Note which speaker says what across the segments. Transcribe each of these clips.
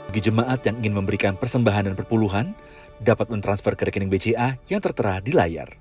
Speaker 1: Bagi jemaat yang ingin memberikan persembahan dan perpuluhan, dapat mentransfer ke rekening BCA yang tertera di layar.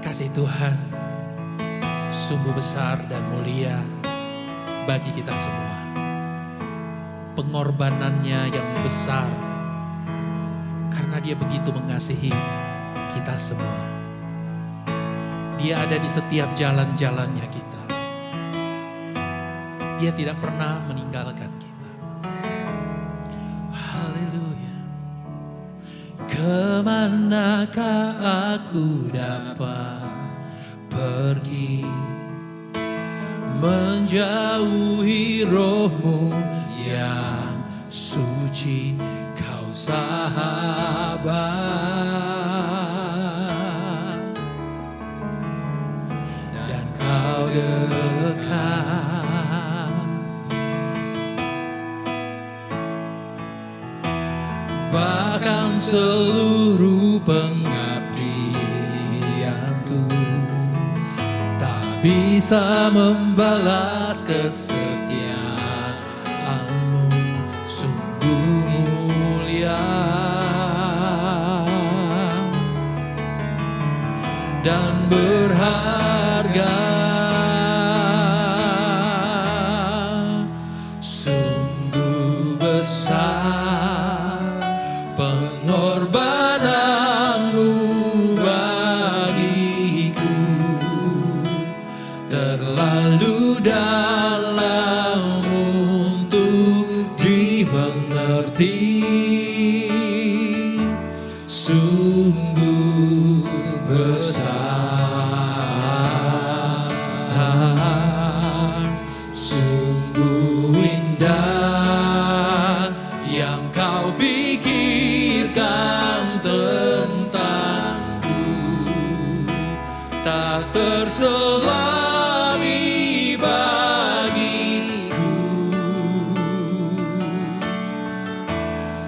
Speaker 2: Kasih Tuhan sungguh besar dan mulia bagi kita semua. Pengorbanannya yang besar karena dia begitu mengasihi kita semua. Dia ada di setiap jalan-jalannya kita. Dia tidak pernah meninggalkan kita. Haleluya. Kemanakah aku dapat pergi menjauhi rohmu yang suci, kau sahabat dan kau dekat, bahkan seluruh pengabdianku bisa membalas kesetiaanmu, sungguh mulia dan berharga, sungguh besar pengorbananmu bagiku, terlalu dalam untuk dimengerti, sungguh besar, sungguh indah yang kau pikirkan tentangku, tak terselami bagiku,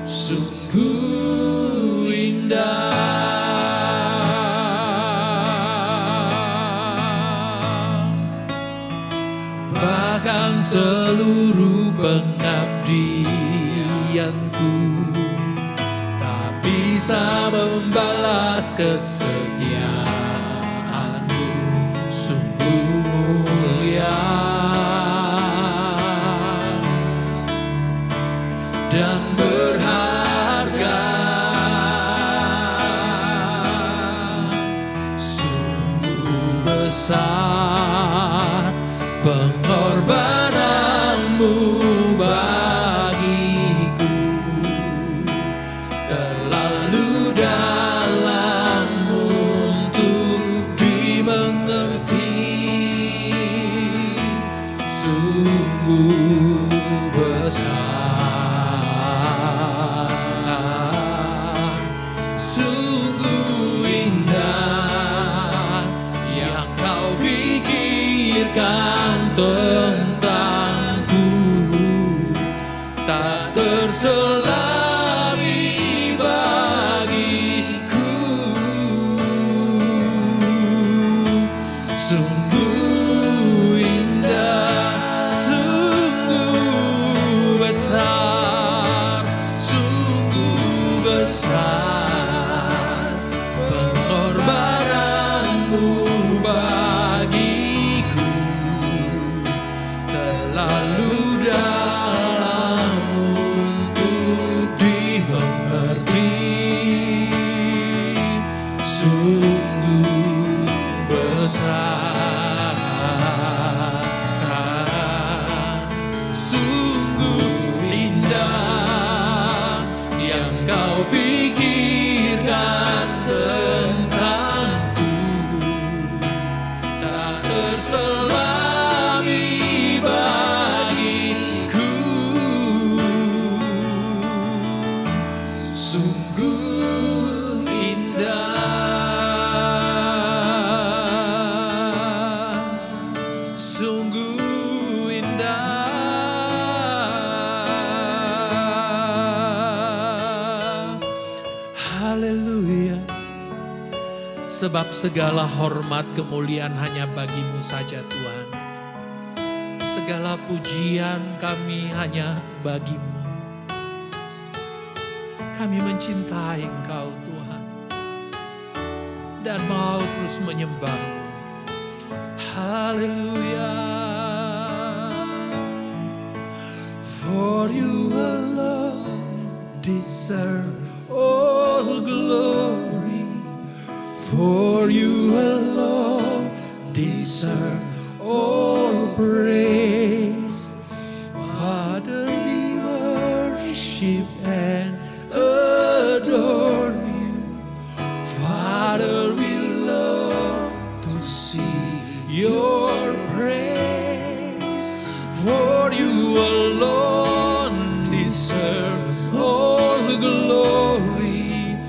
Speaker 2: sungguh indah. seluruh pengabdianku, tak bisa membalas kesetiaanmu, sungguh mulia dan berharga. Sungguh besar pengorbananmu bagiku, terlalu dalam untuk dimengerti. Sungguh besar, sungguh indah yang kau pikirkan tentangku, tak terselami bagiku. Sungguh indah, sungguh besar, sungguh besar pengorbananmu bagiku, terlalu dalam untuk dimengerti. Sungguh besar, sungguh indah yang kau pikirkan tentangku, tak terselami bagiku. Sungguh indah, sungguh indah. Haleluya. Sebab segala hormat kemuliaan hanya bagimu saja Tuhan. Segala pujian kami hanya bagimu. Kami mencintai Engkau Tuhan dan mau terus menyembah. Haleluya. For you alone deserve all glory. For you alone deserve all praise. Father, we worship and adore you. Father, we love to see your praise. For you alone deserve all glory.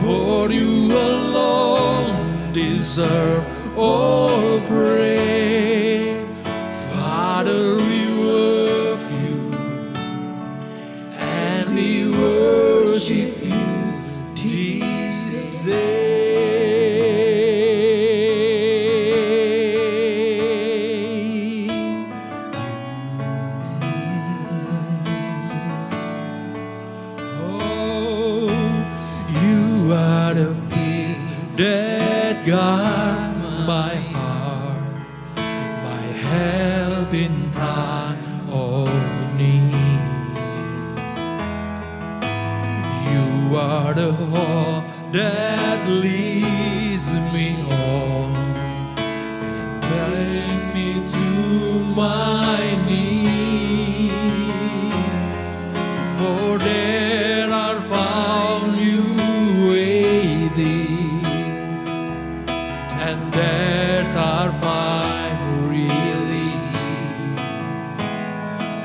Speaker 2: For you alone deserve all praise. Father, we love you and we worship you this day. Oh, you are the peace that guard my heart, my help in time of need. You are the hope that leads me on and bring me to my knees. For there are found you waiting, and there are find release.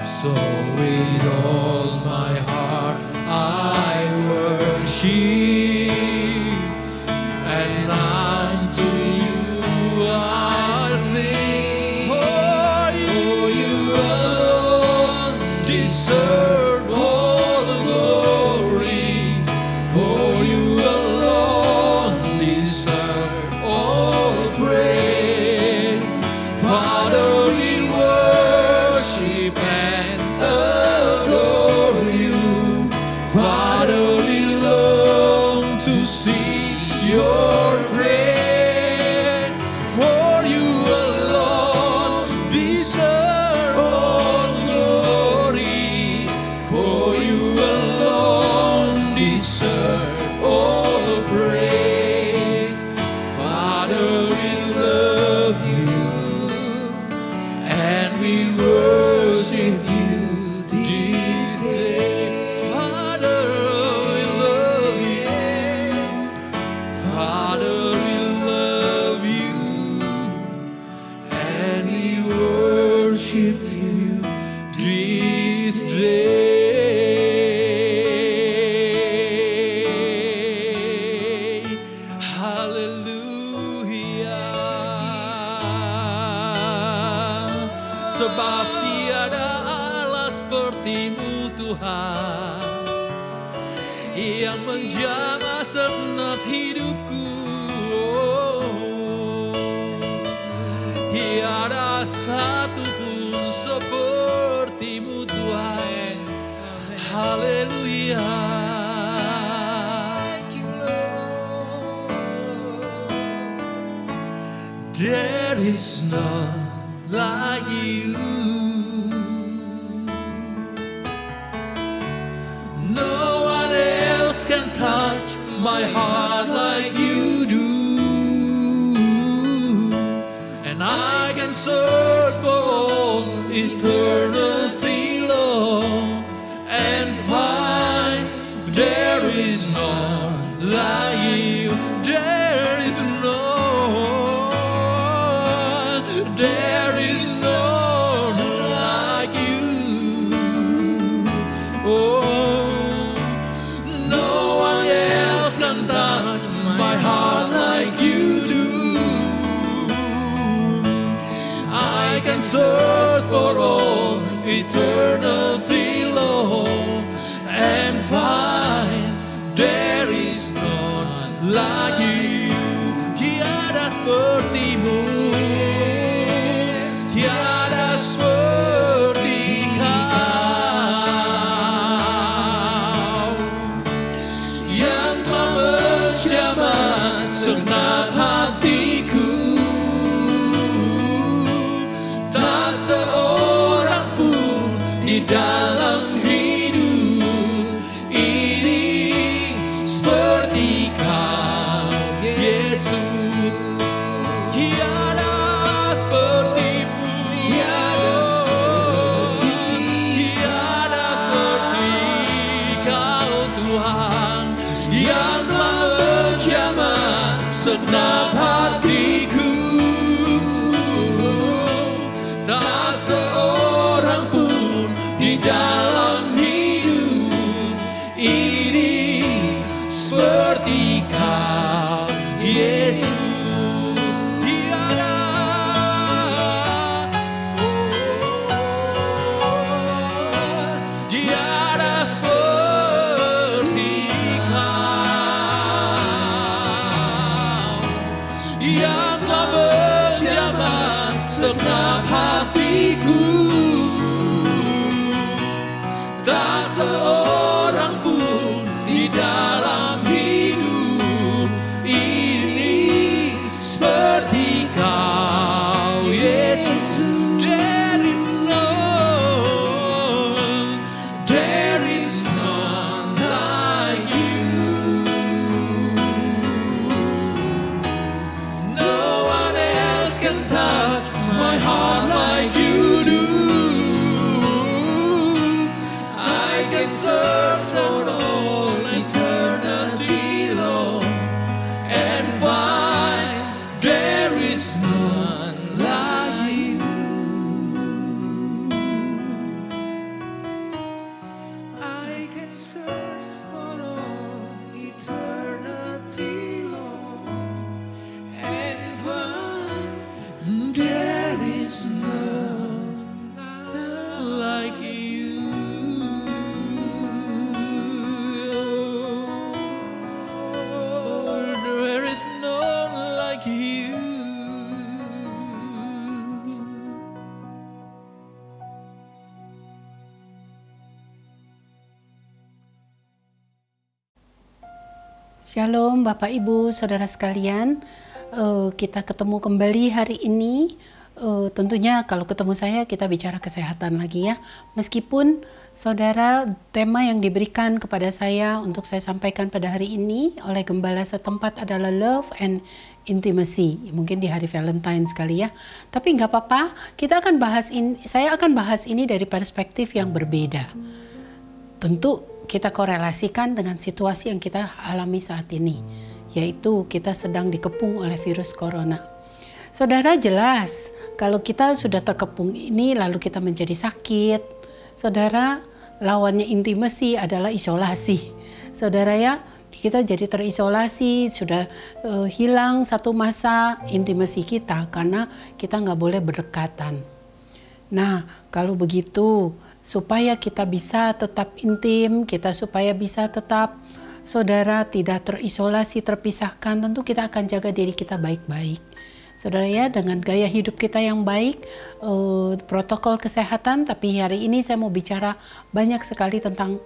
Speaker 2: So with all my heart I worship, and unto you I sing. For you alone deserve all the glory. For you alone your praise, for you alone deserve all glory, for you alone deserve all praise. Father, we love you and we worship you this day. Father, we love you. Father, we love you and we worship you this day. Haleluya. Sebab tiada Allah seperti-Mu Tuhan, yang menjamah segenap hidupku. Tiada satu pun seperti-Mu Tuhan. Haleluya. There is none like you. No one else can touch my heart like you do. And I can search for all eternity long and find there is none like you. There is none. There is none like you. Oh, no one else can touch my heart like you do. I can search for all eternity long and find there is none like you. Tiada seperti-Mu, tiada seperti Kau, yang telah menjamah segenap hatiku. Tak seorang pun di dalam hidup ini seperti Kau, Yesus. Tiada seperti-Mu, tiada seperti Kau Tuhan, yang telah menjamah segenap hatiku. Tak seorang pun di dalam hidup ini seperti Kau, Yesus. Tiada seperti Kau, yang telah menjamah segenap hatiku. Tak seorang pun di dalam hidup ini seperti Kau, Yesus. There is none like you. No one else can touch my heart like you do. I can search for all eternity long and find there is none like you. I can search for all eternity long and find there is none like you.
Speaker 3: Shalom Bapak Ibu Saudara sekalian, kita ketemu kembali hari ini. Tentunya kalau ketemu saya kita bicara kesehatan lagi ya. Meskipun saudara, tema yang diberikan kepada saya untuk saya sampaikan pada hari ini oleh gembala setempat adalah love and intimacy. Mungkin di hari Valentine sekali ya. Tapi nggak apa-apa, kita akan bahas ini. Saya akan bahas ini dari perspektif yang berbeda. Tentu kita korelasikan dengan situasi yang kita alami saat ini, yaitu kita sedang dikepung oleh virus corona. Saudara, jelas kalau kita sudah terkepung ini lalu kita menjadi sakit, saudara, lawannya intimasi adalah isolasi. Saudara ya, kita jadi terisolasi, sudah hilang satu masa intimasi kita karena kita nggak boleh berdekatan. Nah, kalau begitu, supaya kita bisa tetap intim, kita supaya bisa tetap saudara tidak terisolasi, terpisahkan, tentu kita akan jaga diri kita baik-baik. Saudara ya, dengan gaya hidup kita yang baik, protokol kesehatan, tapi hari ini saya mau bicara banyak sekali tentang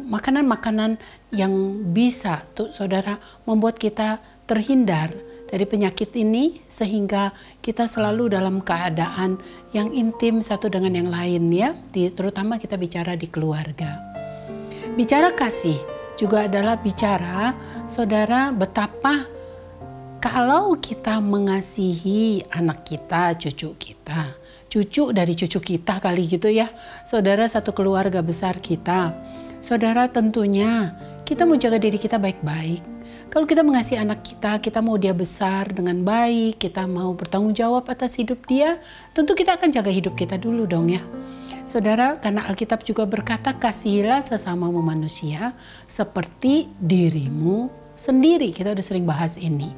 Speaker 3: makanan-makanan yang bisa tuh saudara membuat kita terhindar dari penyakit ini sehingga kita selalu dalam keadaan yang intim satu dengan yang lain ya, terutama kita bicara di keluarga. Bicara kasih juga adalah bicara saudara betapa kalau kita mengasihi anak kita, cucu dari cucu kita kali gitu ya, saudara, satu keluarga besar kita, saudara, tentunya kita mau jaga diri kita baik-baik. Kalau kita mengasihi anak kita, kita mau dia besar dengan baik, kita mau bertanggung jawab atas hidup dia, tentu kita akan jaga hidup kita dulu dong ya. Saudara, karena Alkitab juga berkata, kasihilah sesamamu manusia seperti dirimu sendiri. Kita udah sering bahas ini.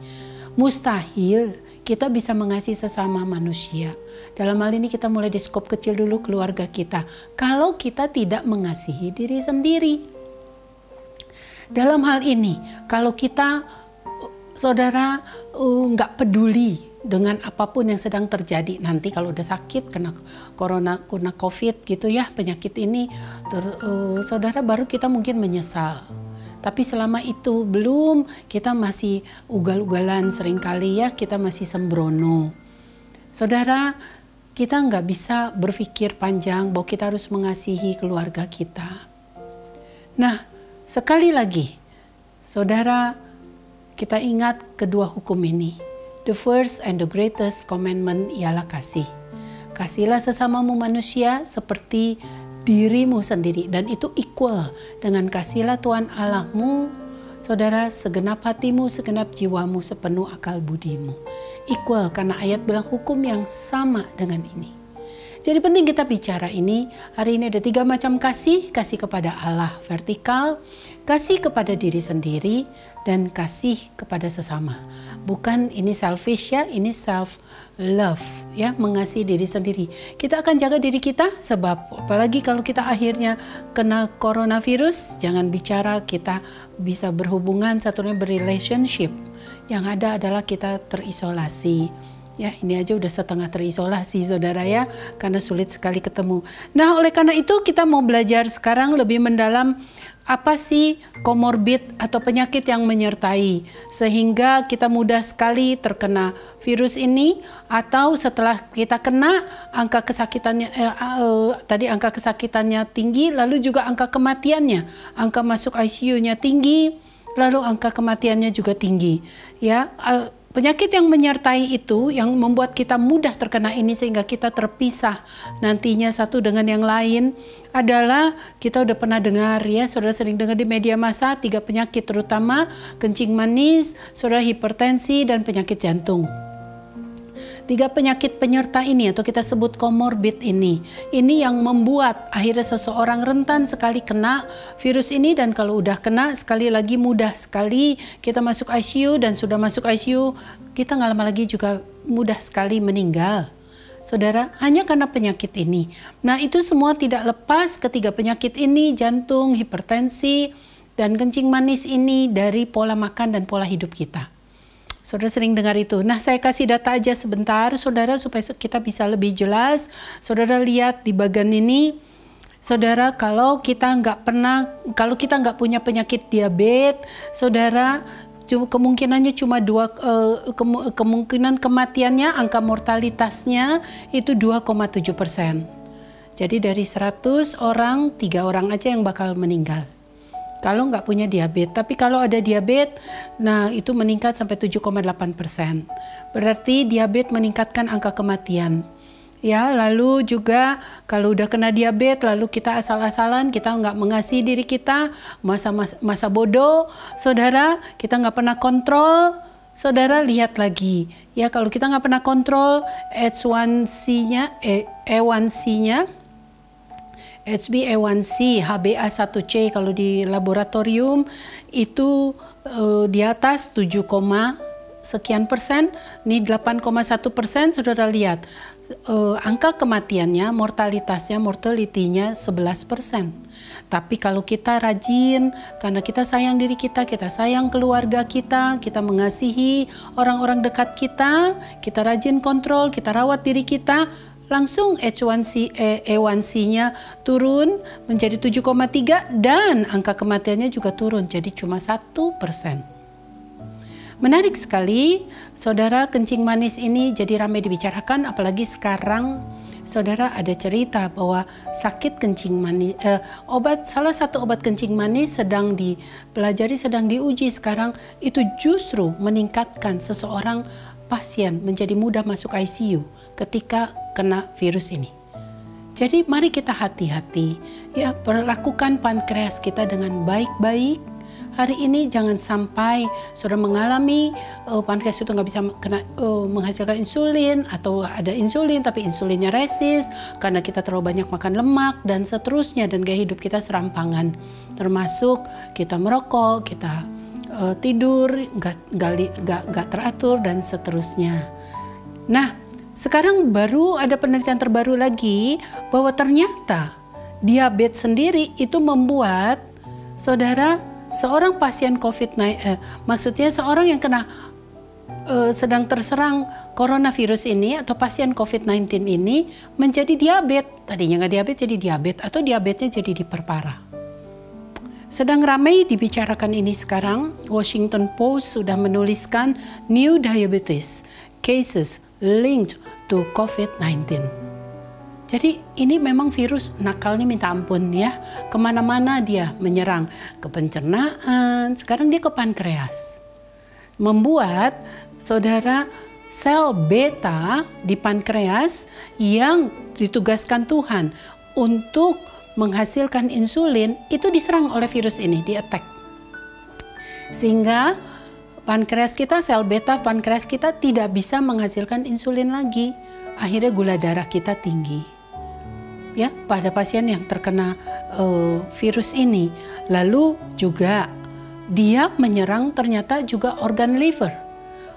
Speaker 3: Mustahil kita bisa mengasihi sesama manusia. Dalam hal ini kita mulai di skop kecil dulu, keluarga kita. Kalau kita tidak mengasihi diri sendiri. Dalam hal ini, kalau kita, saudara, nggak peduli dengan apapun yang sedang terjadi, nanti kalau udah sakit, kena corona, kena covid gitu ya, penyakit ini, saudara, baru kita mungkin menyesal. Tapi selama itu belum, kita masih ugal-ugalan seringkali ya, kita masih sembrono. Saudara, kita nggak bisa berpikir panjang bahwa kita harus mengasihi keluarga kita. Nah, sekali lagi, saudara, kita ingat kedua hukum ini. The first and the greatest commandment ialah kasih. Kasihlah sesamamu manusia seperti dirimu sendiri. Dan itu equal dengan kasihlah Tuhan Allahmu, saudara, segenap hatimu, segenap jiwamu, sepenuh akal budimu. Equal karena ayat bilang hukum yang sama dengan ini. Jadi penting kita bicara ini. Hari ini ada 3 macam kasih. Kasih kepada Allah vertikal, kasih kepada diri sendiri, dan kasih kepada sesama. Bukan ini selfish ya, ini self love ya, mengasihi diri sendiri. Kita akan jaga diri kita sebab apalagi kalau kita akhirnya kena coronavirus, jangan bicara kita bisa berhubungan, satunya berrelationship. Yang ada adalah kita terisolasi. Ya, ini aja udah setengah terisolasi saudara ya, karena sulit sekali ketemu. Nah, oleh karena itu kita mau belajar sekarang lebih mendalam apa sih komorbid atau penyakit yang menyertai sehingga kita mudah sekali terkena virus ini, atau setelah kita kena angka kesakitannya angka kesakitannya tinggi, lalu juga angka kematiannya, angka masuk ICU-nya tinggi, lalu angka kematiannya juga tinggi ya. Penyakit yang menyertai itu yang membuat kita mudah terkena ini sehingga kita terpisah nantinya satu dengan yang lain adalah, kita udah pernah dengar ya, saudara sering dengar di media massa, 3 penyakit terutama kencing manis, saudara, hipertensi, dan penyakit jantung. 3 penyakit penyerta ini atau kita sebut komorbid ini yang membuat akhirnya seseorang rentan sekali kena virus ini, dan kalau udah kena sekali lagi mudah sekali kita masuk ICU, dan sudah masuk ICU kita nggak lama lagi juga mudah sekali meninggal. Saudara, hanya karena penyakit ini. Nah, itu semua tidak lepas ketiga penyakit ini, jantung, hipertensi, dan kencing manis ini dari pola makan dan pola hidup kita. Saudara sering dengar itu. Nah, saya kasih data aja sebentar, saudara, supaya kita bisa lebih jelas. Saudara lihat di bagian ini, Saudara, kalau kita nggak punya penyakit diabetes, saudara, kemungkinannya cuma kemungkinan kematiannya, angka mortalitasnya itu 2,7%. Jadi dari 100 orang, 3 orang aja yang bakal meninggal kalau nggak punya diabetes. Tapi kalau ada diabetes, nah itu meningkat sampai 7,8%. Berarti diabetes meningkatkan angka kematian. Ya, lalu juga kalau udah kena diabetes, lalu kita asal-asalan, kita nggak mengasihi diri kita, masa bodoh, saudara, kita nggak pernah kontrol, saudara, lihat lagi. Ya, kalau kita nggak pernah kontrol H1C-nya, A1C-nya, HbA1c, HbA1c kalau di laboratorium itu di atas 7, sekian persen, ini 8,1%, saudara lihat. Angka kematiannya, mortality-nya 11%. Tapi kalau kita rajin, karena kita sayang diri kita sayang keluarga kita mengasihi orang-orang dekat kita rajin kontrol, kita rawat diri kita, langsung A1C-nya turun menjadi 7,3 dan angka kematiannya juga turun jadi cuma 1%. Menarik sekali, saudara, kencing manis ini jadi ramai dibicarakan, apalagi sekarang, saudara, ada cerita bahwa sakit kencing manis, salah satu obat kencing manis sedang dipelajari, sedang diuji sekarang, itu justru meningkatkan seseorang pasien menjadi mudah masuk ICU ketika kena virus ini. Jadi mari kita hati-hati, ya, perlakukan pankreas kita dengan baik-baik. Hari ini jangan sampai saudara mengalami pankreas itu nggak bisa menghasilkan insulin, atau ada insulin tapi insulinnya resist karena kita terlalu banyak makan lemak dan seterusnya, dan gaya hidup kita serampangan, termasuk kita merokok, kita tidur nggak teratur dan seterusnya. Nah, sekarang baru ada penelitian terbaru lagi bahwa ternyata diabetes sendiri itu membuat saudara, seorang pasien maksudnya seorang yang sedang terserang coronavirus ini atau pasien COVID-19 ini menjadi diabetes. Tadinya nggak diabetes jadi diabetes, atau diabetesnya jadi diperparah. Sedang ramai dibicarakan ini sekarang. Washington Post sudah menuliskan new diabetes cases linked to COVID-19. Jadi ini memang virus nakalnya minta ampun ya. Kemana-mana dia menyerang, ke pencernaan, sekarang dia ke pankreas. Membuat saudara sel beta di pankreas yang ditugaskan Tuhan untuk menghasilkan insulin itu diserang oleh virus ini, di-attack. Sehingga pankreas kita, sel beta pankreas kita tidak bisa menghasilkan insulin lagi. Akhirnya gula darah kita tinggi. Ya, pada pasien yang terkena virus ini. Lalu juga dia menyerang ternyata juga organ liver,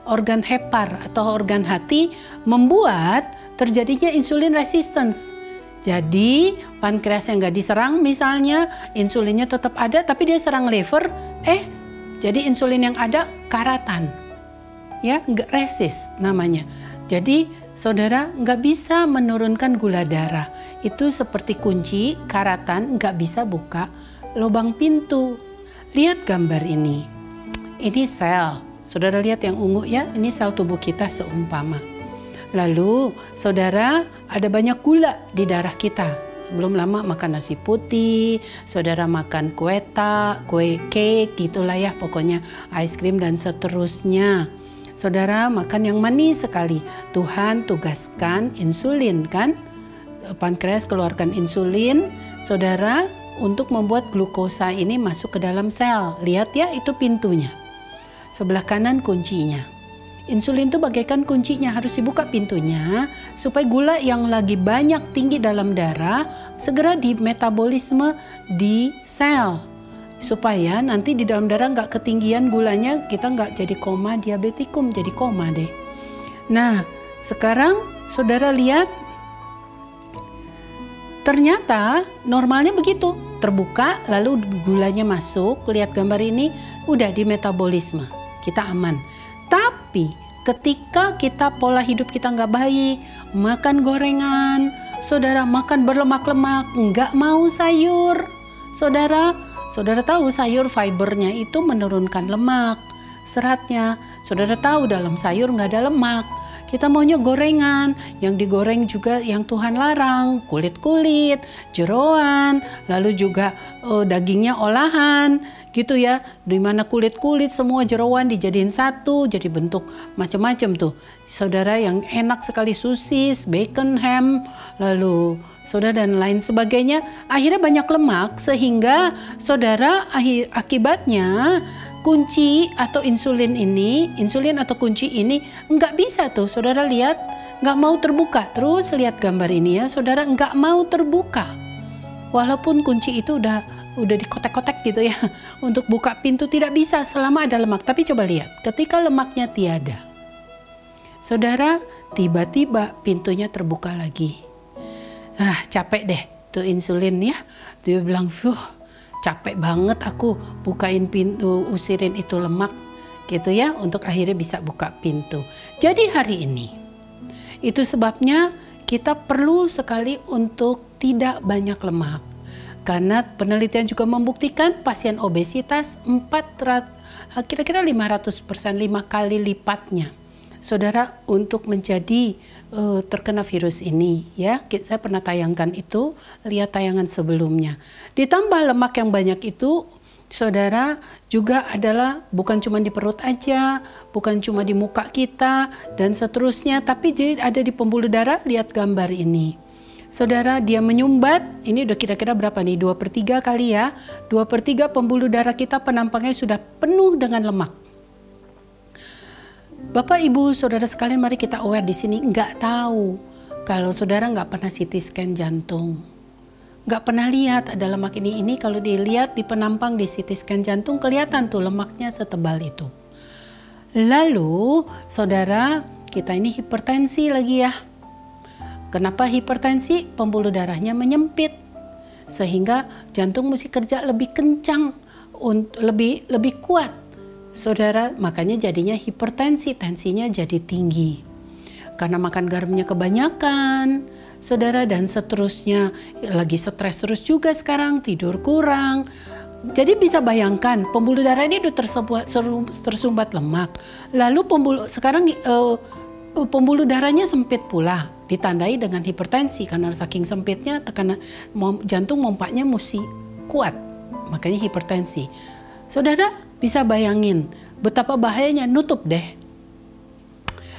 Speaker 3: organ hepar atau organ hati, membuat terjadinya insulin resistance. Jadi pankreas yang nggak diserang misalnya, insulinnya tetap ada tapi dia serang liver, jadi insulin yang ada karatan, ya, nggak resist namanya. Jadi saudara nggak bisa menurunkan gula darah. Itu seperti kunci, karatan nggak bisa buka lubang pintu. Lihat gambar ini. Ini sel. Saudara lihat yang ungu ya, ini sel tubuh kita seumpama. Lalu saudara ada banyak gula di darah kita. Sebelum lama makan nasi putih, saudara makan kue cake gitulah ya, pokoknya ice cream dan seterusnya. Saudara makan yang manis sekali. Tuhan tugaskan insulin kan? Pankreas keluarkan insulin, saudara, untuk membuat glukosa ini masuk ke dalam sel. Lihat ya, itu pintunya. Sebelah kanan kuncinya. Insulin itu bagaikan kuncinya, harus dibuka pintunya supaya gula yang lagi banyak tinggi dalam darah segera dimetabolisme di sel. Supaya nanti di dalam darah nggak ketinggian gulanya, kita nggak jadi koma diabetikum, jadi koma deh. Nah, sekarang saudara lihat, ternyata normalnya begitu, terbuka lalu gulanya masuk, lihat gambar ini, udah di metabolisme, kita aman. Tapi ketika kita pola hidup kita nggak baik, makan gorengan, saudara makan berlemak-lemak, nggak mau sayur. Saudara tahu sayur fibernya itu menurunkan lemak, seratnya. Saudara tahu dalam sayur nggak ada lemak. Kita maunya gorengan, yang digoreng juga yang Tuhan larang, kulit-kulit, jeroan, lalu juga dagingnya olahan, gitu ya. Dimana kulit-kulit semua jeroan dijadiin satu, jadi bentuk macam-macam tuh. Saudara, yang enak sekali sosis, bacon, ham, lalu saudara dan lain sebagainya. Akhirnya banyak lemak sehingga saudara akibatnya kunci atau insulin atau kunci ini nggak bisa tuh, saudara lihat, nggak mau terbuka. Terus lihat gambar ini ya, saudara, nggak mau terbuka. Walaupun kunci itu udah dikotek-kotek gitu ya, untuk buka pintu tidak bisa selama ada lemak. Tapi coba lihat, ketika lemaknya tiada, saudara, tiba-tiba pintunya terbuka lagi. Capek deh tuh insulin ya, dia bilang, capek banget aku bukain pintu, usirin itu lemak gitu ya, untuk akhirnya bisa buka pintu. Jadi hari ini itu sebabnya kita perlu sekali untuk tidak banyak lemak, karena penelitian juga membuktikan pasien obesitas kira-kira 500%, 5 kali lipatnya, saudara, untuk menjadi terkena virus ini ya. Saya pernah tayangkan itu, lihat tayangan sebelumnya. Ditambah lemak yang banyak itu, saudara, juga adalah bukan cuma di perut aja, bukan cuma di muka kita dan seterusnya, tapi jadi ada di pembuluh darah. Lihat gambar ini, saudara, dia menyumbat. Ini udah kira-kira berapa nih, 2/3 kali ya, 2/3 pembuluh darah kita penampangnya sudah penuh dengan lemak. Bapak, Ibu, saudara sekalian, mari kita aware di sini. Nggak tahu kalau saudara nggak pernah CT scan jantung, nggak pernah lihat ada lemak ini. Kalau dilihat di penampang di CT scan jantung, kelihatan tuh lemaknya setebal itu. Lalu, saudara, kita ini hipertensi lagi ya. Kenapa hipertensi? Pembuluh darahnya menyempit, sehingga jantung mesti kerja lebih kencang, lebih kuat. Saudara, makanya jadinya hipertensi, tensinya jadi tinggi. Karena makan garamnya kebanyakan, saudara, dan seterusnya. Lagi stres terus juga sekarang, tidur kurang. Jadi bisa bayangkan, pembuluh darah ini udah tersumbat lemak. Lalu pembuluh darahnya sempit pula, ditandai dengan hipertensi. Karena saking sempitnya, tekanan jantung mompanya mesti kuat, makanya hipertensi. Saudara bisa bayangin betapa bahayanya, nutup deh.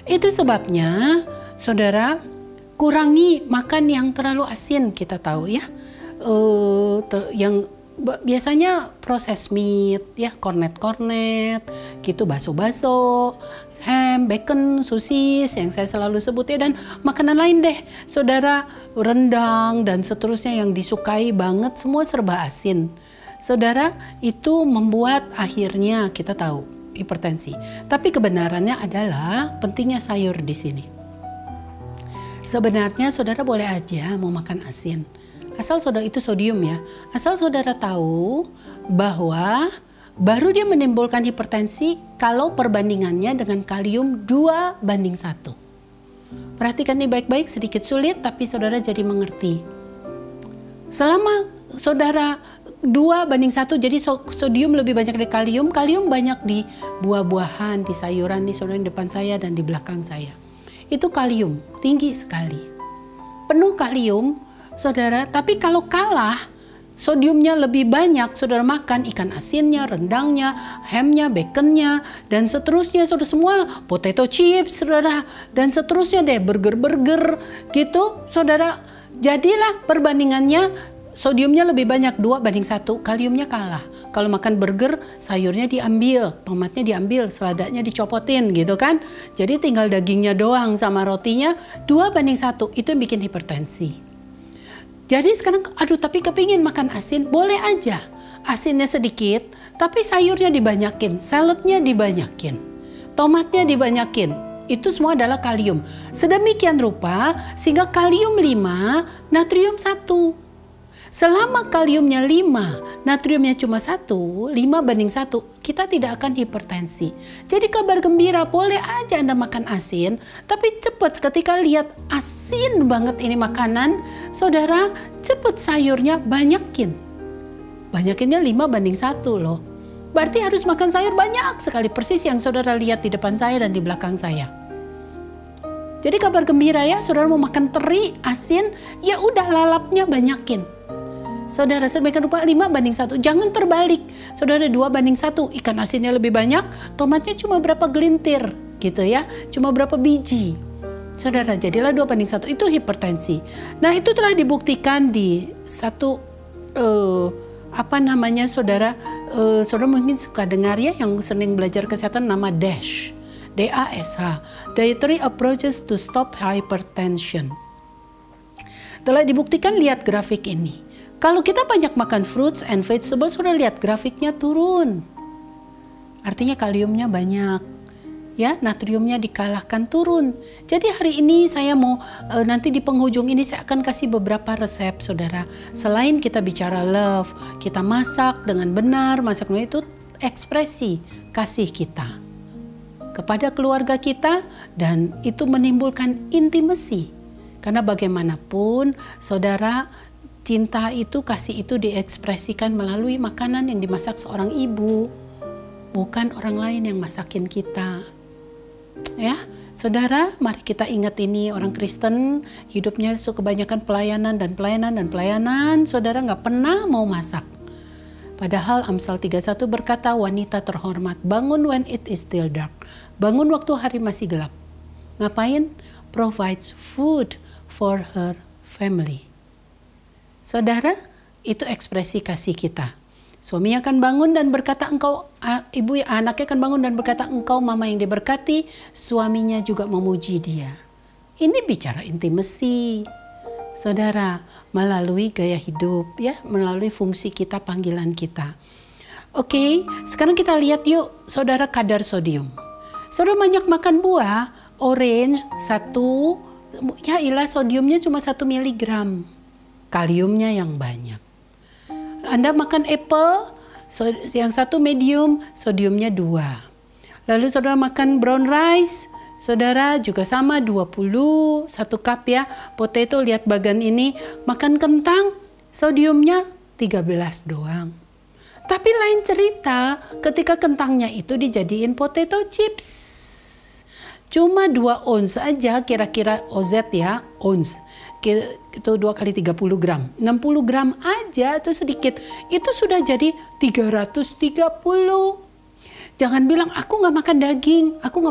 Speaker 3: Itu sebabnya, saudara, kurangi makan yang terlalu asin. Kita tahu ya, yang biasanya proses meat ya, kornet gitu, baso-baso, ham, bacon, sosis yang saya selalu sebut ya, dan makanan lain deh, saudara, rendang dan seterusnya yang disukai banget, semua serba asin. Saudara, itu membuat akhirnya kita tahu hipertensi. Tapi kebenarannya adalah pentingnya sayur di sini. Sebenarnya saudara boleh aja mau makan asin, asal saudara itu sodium ya. Asal saudara tahu bahwa baru dia menimbulkan hipertensi kalau perbandingannya dengan kalium 2:1. Perhatikan ini baik-baik, sedikit sulit tapi saudara jadi mengerti. Selama saudara 2:1, jadi sodium lebih banyak dari kalium. Kalium banyak di buah-buahan, di sayuran, di saudara di depan saya dan di belakang saya. Itu kalium, tinggi sekali. Penuh kalium, saudara. Tapi kalau kalah, sodiumnya lebih banyak, saudara makan ikan asinnya, rendangnya, hamnya, baconnya, dan seterusnya, saudara, semua potato chips, saudara, dan seterusnya deh, burger gitu, saudara. Jadilah perbandingannya, sodiumnya lebih banyak 2:1, kaliumnya kalah. Kalau makan burger, sayurnya diambil, tomatnya diambil, seladanya dicopotin gitu kan. Jadi tinggal dagingnya doang sama rotinya, 2:1, itu yang bikin hipertensi. Jadi sekarang, aduh tapi kepingin makan asin, boleh aja. Asinnya sedikit, tapi sayurnya dibanyakin, saladnya dibanyakin, tomatnya dibanyakin. Itu semua adalah kalium. Sedemikian rupa, sehingga kalium 5, natrium 1. Selama kaliumnya 5, natriumnya cuma 1, 5:1, kita tidak akan hipertensi. Jadi kabar gembira, boleh aja Anda makan asin, tapi cepat ketika lihat asin banget ini makanan, saudara, cepat sayurnya banyakin. Banyakinnya 5:1 loh. Berarti harus makan sayur banyak sekali, persis yang saudara lihat di depan saya dan di belakang saya. Jadi kabar gembira ya, saudara mau makan teri, asin, ya udah lalapnya banyakin. Saudara, sedemikian rupa 5:1, jangan terbalik. Saudara 2:1, ikan asinnya lebih banyak, tomatnya cuma berapa gelintir gitu ya, cuma berapa biji. Saudara, jadilah 2:1, itu hipertensi. Nah, itu telah dibuktikan di satu saudara, saudara mungkin suka dengar ya, yang sering belajar kesehatan, nama DASH, DASH, Dietary Approaches to Stop Hypertension. Telah dibuktikan, lihat grafik ini. Kalau kita banyak makan fruits and vegetables, sudah lihat grafiknya turun. Artinya kaliumnya banyak. Ya, natriumnya dikalahkan, turun. Jadi hari ini saya mau nanti di penghujung ini saya akan kasih beberapa resep, saudara. Selain kita bicara love, kita masak dengan benar, masak itu ekspresi kasih kita kepada keluarga kita, dan itu menimbulkan intimasi. Karena bagaimanapun, saudara, cinta itu, kasih itu diekspresikan melalui makanan yang dimasak seorang ibu, bukan orang lain yang masakin kita. Ya, saudara, mari kita ingat ini, orang Kristen hidupnya kebanyakan pelayanan dan pelayanan dan pelayanan, saudara nggak pernah mau masak. Padahal Amsal 3:1 berkata, wanita terhormat, bangun when it is still dark. Bangun waktu hari masih gelap. Ngapain? Provides food for her family. Saudara, itu ekspresi kasih kita. Suaminya akan bangun dan berkata, engkau, ibu anaknya akan bangun dan berkata, engkau mama yang diberkati. Suaminya juga memuji dia. Ini bicara intimasi. Saudara, melalui gaya hidup, ya, melalui fungsi kita, panggilan kita. Oke, sekarang kita lihat yuk, saudara, kadar sodium. Saudara banyak makan buah, orange, 1, ya ilah sodiumnya cuma 1 miligram. Kaliumnya yang banyak. Anda makan apple, yang 1 medium, sodiumnya 2. Lalu saudara makan brown rice, saudara juga sama 20, 1 cup ya. Potato, lihat bagan ini, makan kentang, sodiumnya 13 doang. Tapi lain cerita ketika kentangnya itu dijadiin potato chips. Cuma 2 ons aja, kira-kira OZ ya, ons. Itu 2 kali 30 gram. 60 gram aja, itu sedikit. Itu sudah jadi 330. Jangan bilang, aku nggak makan daging, aku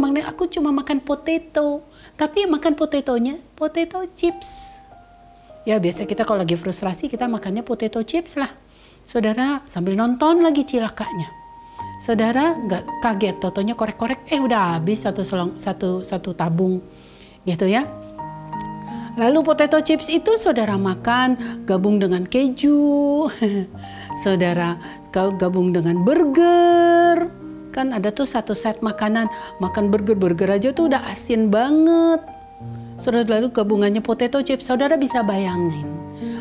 Speaker 3: cuma makan potato. Tapi makan potatonya, potato chips. Ya biasa kita kalau lagi frustrasi, kita makannya potato chips lah. Saudara sambil nonton lagi cilakanya. Saudara nggak kaget, totonya korek-korek, udah habis satu tabung gitu ya. Lalu potato chips itu saudara makan gabung dengan keju, saudara gabung dengan burger. Kan ada tuh satu set makanan, makan burger aja tuh udah asin banget. Saudara, lalu gabungannya potato chips, saudara bisa bayangin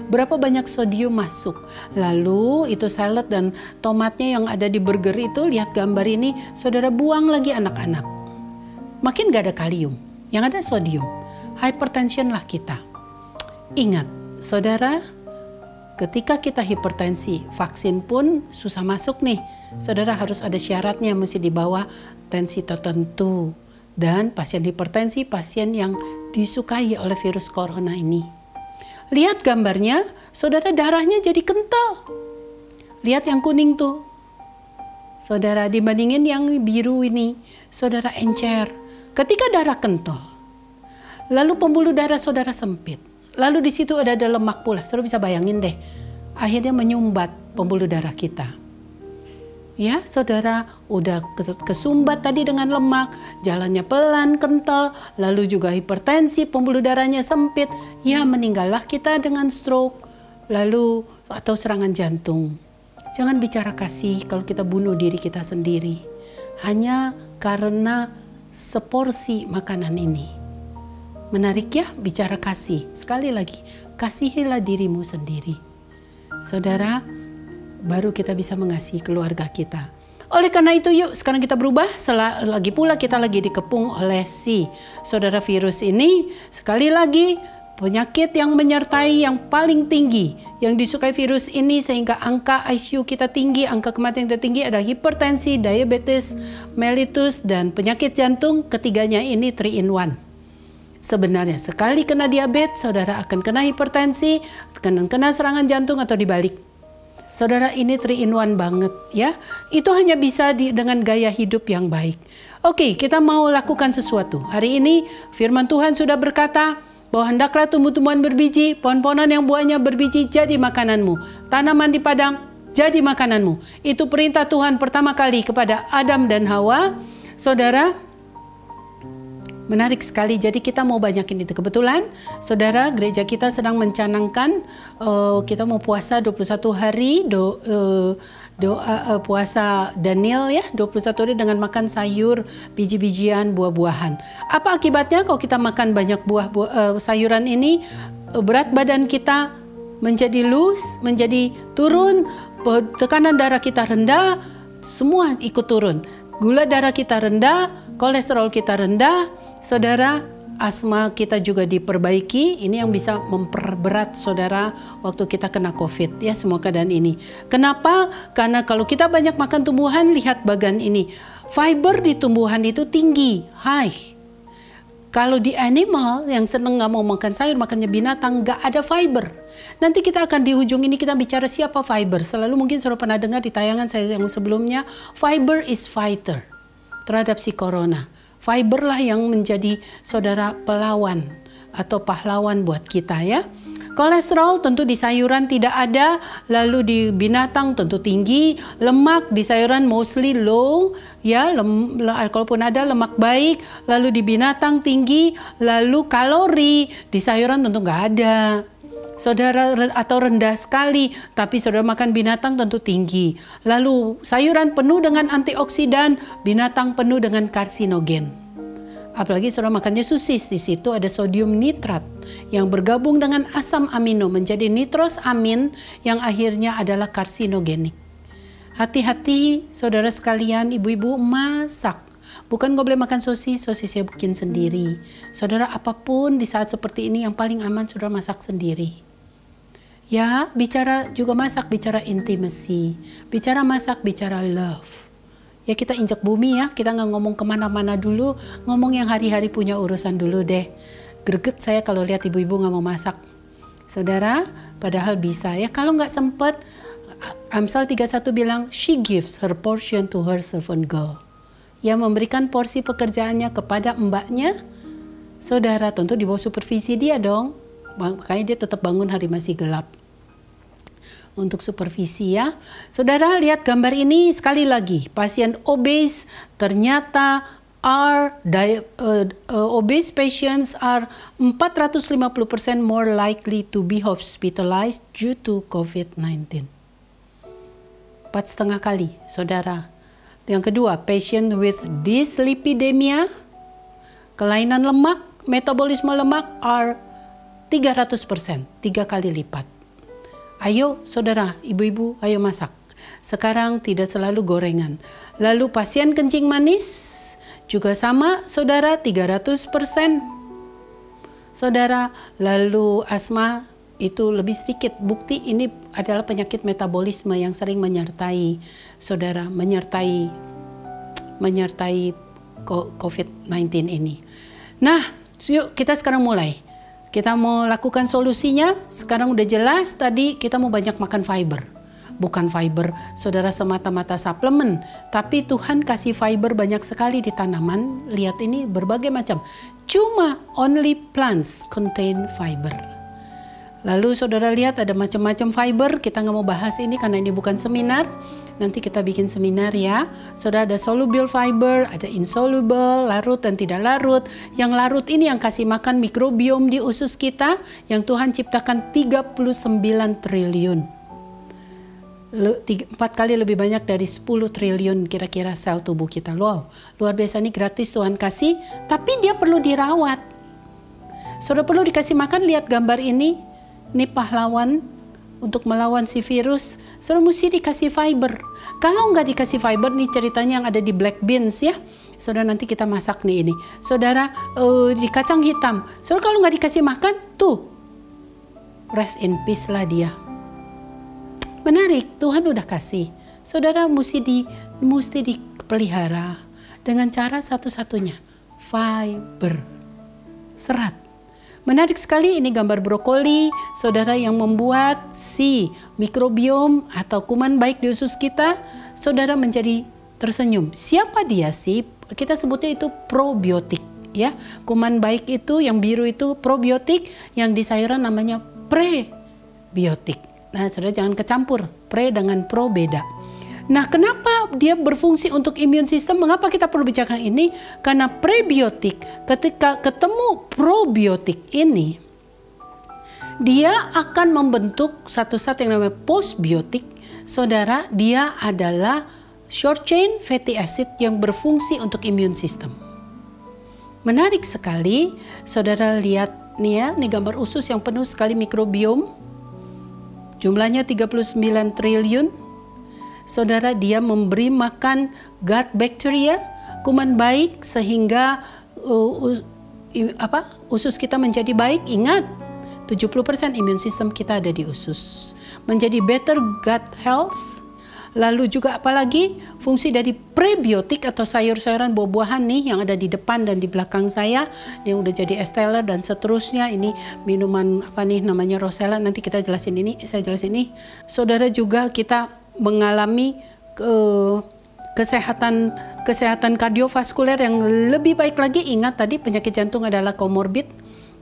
Speaker 3: berapa banyak sodium masuk. Lalu itu salad dan tomatnya yang ada di burger itu, lihat gambar ini, saudara buang lagi anak-anak. Makin gak ada kalium, yang ada sodium. Hypertension lah kita. Ingat, saudara, ketika kita hipertensi, vaksin pun susah masuk nih. Saudara harus ada syaratnya, mesti di bawah tensi tertentu. Dan pasien hipertensi, pasien yang disukai oleh virus corona ini. Lihat gambarnya, saudara, darahnya jadi kental. Lihat yang kuning tuh. Saudara, dibandingin yang biru ini, saudara encer. Ketika darah kental, lalu pembuluh darah saudara sempit. Lalu di situ ada lemak pula. Saudara bisa bayangin deh. Akhirnya menyumbat pembuluh darah kita. Ya, saudara udah kesumbat tadi dengan lemak, jalannya pelan, kental, lalu juga hipertensi, pembuluh darahnya sempit. Ya, meninggallah kita dengan stroke, lalu atau serangan jantung. Jangan bicara kasih kalau kita bunuh diri kita sendiri. Hanya karena seporsi makanan ini. Menarik ya bicara kasih. Sekali lagi, kasihilah dirimu sendiri. saudara, baru kita bisa mengasihi keluarga kita. Oleh karena itu yuk sekarang kita berubah. Lagi pula kita lagi dikepung oleh saudara virus ini. Sekali lagi penyakit yang menyertai yang paling tinggi yang disukai virus ini sehingga angka ICU kita tinggi, angka kematian kita tinggi ada hipertensi, diabetes mellitus dan penyakit jantung. Ketiganya ini 3 in 1. Sebenarnya sekali kena diabetes, saudara akan kena hipertensi, kena serangan jantung atau dibalik. Saudara, ini 3 in 1 banget ya. Itu hanya bisa dengan gaya hidup yang baik. Oke, kita mau lakukan sesuatu. Hari ini firman Tuhan sudah berkata bahwa hendaklah tumbuh-tumbuhan berbiji, pohon-pohonan yang buahnya berbiji jadi makananmu. Tanaman di padang jadi makananmu. Itu perintah Tuhan pertama kali kepada Adam dan Hawa. Saudara, menarik sekali, jadi kita mau banyakin itu. Kebetulan, saudara, gereja kita sedang mencanangkan, kita mau puasa 21 hari, puasa Daniel ya, 21 hari dengan makan sayur, biji-bijian, buah-buahan. Apa akibatnya kalau kita makan banyak sayuran ini? Berat badan kita menjadi loose, menjadi turun, tekanan darah kita rendah, semua ikut turun. Gula darah kita rendah, kolesterol kita rendah. Saudara, asma kita juga diperbaiki. Ini yang bisa memperberat saudara waktu kita kena COVID ya, semua keadaan ini. Kenapa? Karena kalau kita banyak makan tumbuhan, lihat bagan ini. Fiber di tumbuhan itu tinggi, high. Kalau di animal yang seneng nggak mau makan sayur, makannya binatang, nggak ada fiber. Nanti kita akan di ujung ini kita bicara siapa fiber. Selalu mungkin saudara pernah dengar di tayangan saya yang sebelumnya, fiber is fighter terhadap si corona. Fiber lah yang menjadi saudara pelawan atau pahlawan buat kita ya. Kolesterol tentu di sayuran tidak ada, lalu di binatang tentu tinggi, lemak di sayuran mostly low ya, kalaupun ada lemak baik, lalu di binatang tinggi, lalu kalori di sayuran tentu nggak ada. Saudara, atau rendah sekali, tapi saudara makan binatang tentu tinggi. Lalu sayuran penuh dengan antioksidan, binatang penuh dengan karsinogen. Apalagi saudara makannya sosis, di situ ada sodium nitrat yang bergabung dengan asam amino menjadi nitrosamin yang akhirnya adalah karsinogenik. Hati-hati saudara sekalian, ibu-ibu masak. Bukan nggak boleh makan sosis, sosisnya bikin sendiri. Saudara, apapun di saat seperti ini yang paling aman saudara masak sendiri. Ya, bicara juga masak, bicara intimacy, bicara masak, bicara love. Ya kita injak bumi ya, kita nggak ngomong kemana-mana dulu, ngomong yang hari-hari punya urusan dulu deh. Greget saya kalau lihat ibu-ibu nggak mau masak. Saudara, padahal bisa ya, kalau nggak sempet, Amsal 31 bilang, she gives her portion to her servant girl. Ya, memberikan porsi pekerjaannya kepada mbaknya. Saudara, tentu di bawah supervisi dia dong. Makanya dia tetap bangun hari masih gelap. Untuk supervisi ya. Saudara, lihat gambar ini sekali lagi. Pasien obese ternyata obese patients are 450% more likely to be hospitalized due to COVID-19. 4,5 kali, saudara. Yang kedua, patient with dyslipidemia, kelainan lemak, metabolisme lemak are 300%, 3 kali lipat. Ayo saudara, ibu-ibu, ayo masak. Sekarang tidak selalu gorengan. Lalu pasien kencing manis juga sama, saudara, 300%. Saudara, lalu asma itu lebih sedikit. Bukti ini adalah penyakit metabolisme yang sering menyertai saudara, menyertai COVID-19 ini. Nah, yuk kita sekarang mulai. Kita mau lakukan solusinya. Sekarang udah jelas, tadi kita mau banyak makan fiber. Bukan fiber saudara semata-mata suplemen, tapi Tuhan kasih fiber banyak sekali di tanaman. Lihat ini berbagai macam. Cuma only plants contain fiber. Lalu saudara lihat ada macam-macam fiber. Kita nggak mau bahas ini karena ini bukan seminar. Nanti kita bikin seminar ya. Saudara, ada soluble fiber, ada insoluble, larut dan tidak larut. Yang larut ini yang kasih makan mikrobiom di usus kita, yang Tuhan ciptakan 39 triliun. 4 kali lebih banyak dari 10 triliun kira-kira sel tubuh kita. Wow, luar biasa, ini gratis Tuhan kasih, tapi dia perlu dirawat. Saudara perlu dikasih makan. Lihat gambar ini. Ini pahlawan untuk melawan si virus, saudara mesti dikasih fiber. Kalau nggak dikasih fiber, nih ceritanya yang ada di black beans ya. Saudara nanti kita masak nih ini. Saudara di kacang hitam. Saudara kalau nggak dikasih makan, tuh rest in peace lah dia. Menarik, Tuhan udah kasih. Saudara mesti dipelihara dengan cara satu-satunya, fiber, serat. Menarik sekali, ini gambar brokoli, saudara, yang membuat si mikrobiom atau kuman baik di usus kita, saudara menjadi tersenyum. Siapa dia sih? Kita sebutnya itu probiotik, ya. Kuman baik itu yang biru itu probiotik, yang di sayuran namanya prebiotik. Nah, saudara jangan kecampur, pre dengan pro beda. Nah, kenapa dia berfungsi untuk imun sistem? Mengapa kita perlu bicarakan ini? Karena prebiotik, ketika ketemu probiotik ini, dia akan membentuk satu zat yang namanya postbiotik. Saudara, dia adalah short chain fatty acid yang berfungsi untuk imun sistem. Menarik sekali, saudara lihat nih ya, ini gambar usus yang penuh sekali mikrobiom. Jumlahnya 39 triliun. Saudara, dia memberi makan gut bacteria, kuman baik, sehingga usus kita menjadi baik. Ingat, 70% imun sistem kita ada di usus. Menjadi better gut health. Lalu juga apalagi fungsi dari prebiotik atau sayur-sayuran buah-buahan nih yang ada di depan dan di belakang saya, yang udah jadi Esteller dan seterusnya. Ini minuman apa nih namanya Rosella, nanti kita jelasin ini, saya jelasin ini. Saudara, juga kita mengalami kesehatan kardiovaskuler yang lebih baik lagi. Ingat tadi penyakit jantung adalah komorbid,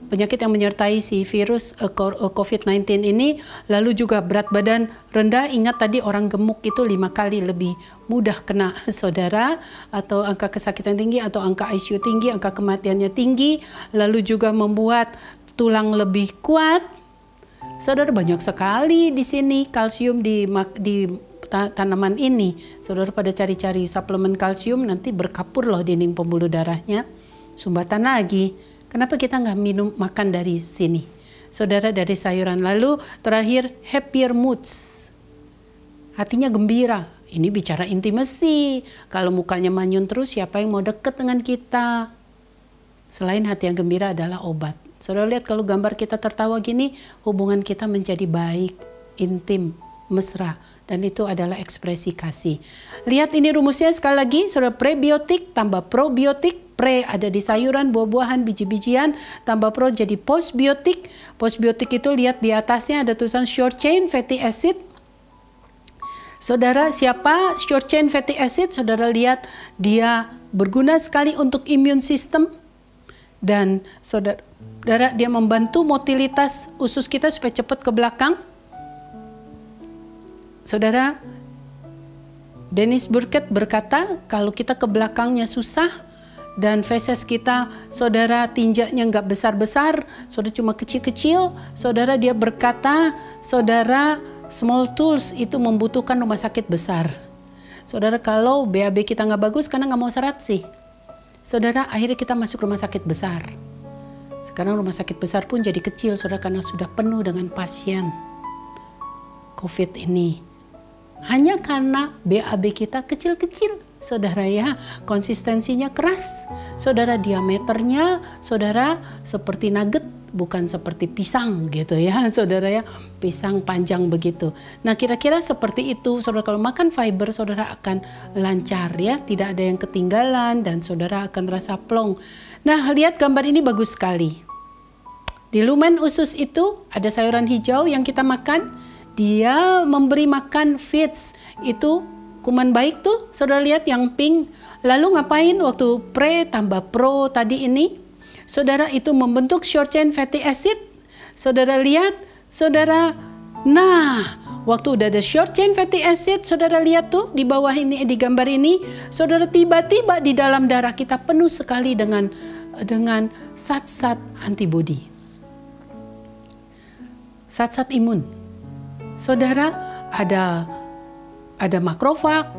Speaker 3: penyakit yang menyertai si virus COVID-19 ini. Lalu juga berat badan rendah. Ingat tadi orang gemuk itu 5 kali lebih mudah kena, saudara, atau angka kesakitan tinggi, atau angka ICU tinggi, angka kematiannya tinggi. Lalu juga membuat tulang lebih kuat. Saudara, banyak sekali di sini kalsium di tanaman ini. Saudara pada cari-cari suplemen kalsium, nanti berkapur loh dinding pembuluh darahnya, sumbatan lagi. Kenapa kita nggak makan dari sini? Saudara, dari sayuran. Lalu terakhir, happier moods. Hatinya gembira. Ini bicara intimasi. Kalau mukanya manyun terus, siapa yang mau deket dengan kita? Selain hati yang gembira adalah obat. Saudara lihat kalau gambar kita tertawa gini, hubungan kita menjadi baik, intim, mesra, dan itu adalah ekspresi kasih. Lihat ini rumusnya sekali lagi, saudara, prebiotik tambah probiotik. Pre ada di sayuran, buah-buahan, biji-bijian, tambah pro jadi postbiotik. Postbiotik itu lihat di atasnya ada tulisan short chain fatty acid. Saudara, siapa short chain fatty acid? Saudara lihat dia berguna sekali untuk imun sistem. Dan saudara, dia membantu motilitas usus kita supaya cepat ke belakang. Saudara, Dennis Burkett berkata, kalau kita ke belakangnya susah dan feses kita, saudara, tinjaknya nggak besar-besar, saudara, cuma kecil-kecil, saudara, dia berkata, saudara, small tools itu membutuhkan rumah sakit besar. Saudara, kalau BAB kita nggak bagus karena nggak mau serat sih, saudara, akhirnya kita masuk rumah sakit besar. Sekarang rumah sakit besar pun jadi kecil, saudara, karena sudah penuh dengan pasien COVID ini. Hanya karena BAB kita kecil-kecil, saudara ya, konsistensinya keras. Saudara, diameternya, saudara, seperti nugget, bukan seperti pisang gitu ya, saudara ya, pisang panjang begitu. Nah, kira-kira seperti itu, saudara. Kalau makan fiber, saudara akan lancar ya, tidak ada yang ketinggalan, dan saudara akan rasa plong. Nah, lihat gambar ini bagus sekali. Di lumen usus itu ada sayuran hijau yang kita makan. Dia memberi makan feeds, itu kuman baik tuh, saudara lihat yang pink. Lalu ngapain waktu pre tambah pro tadi ini? Saudara, itu membentuk short chain fatty acid. Saudara lihat, saudara. Nah, waktu udah ada short chain fatty acid, saudara lihat tuh di bawah ini, di gambar ini, saudara, tiba-tiba di dalam darah kita penuh sekali dengan zat-zat antibodi, zat-zat imun. Saudara, ada makrofag,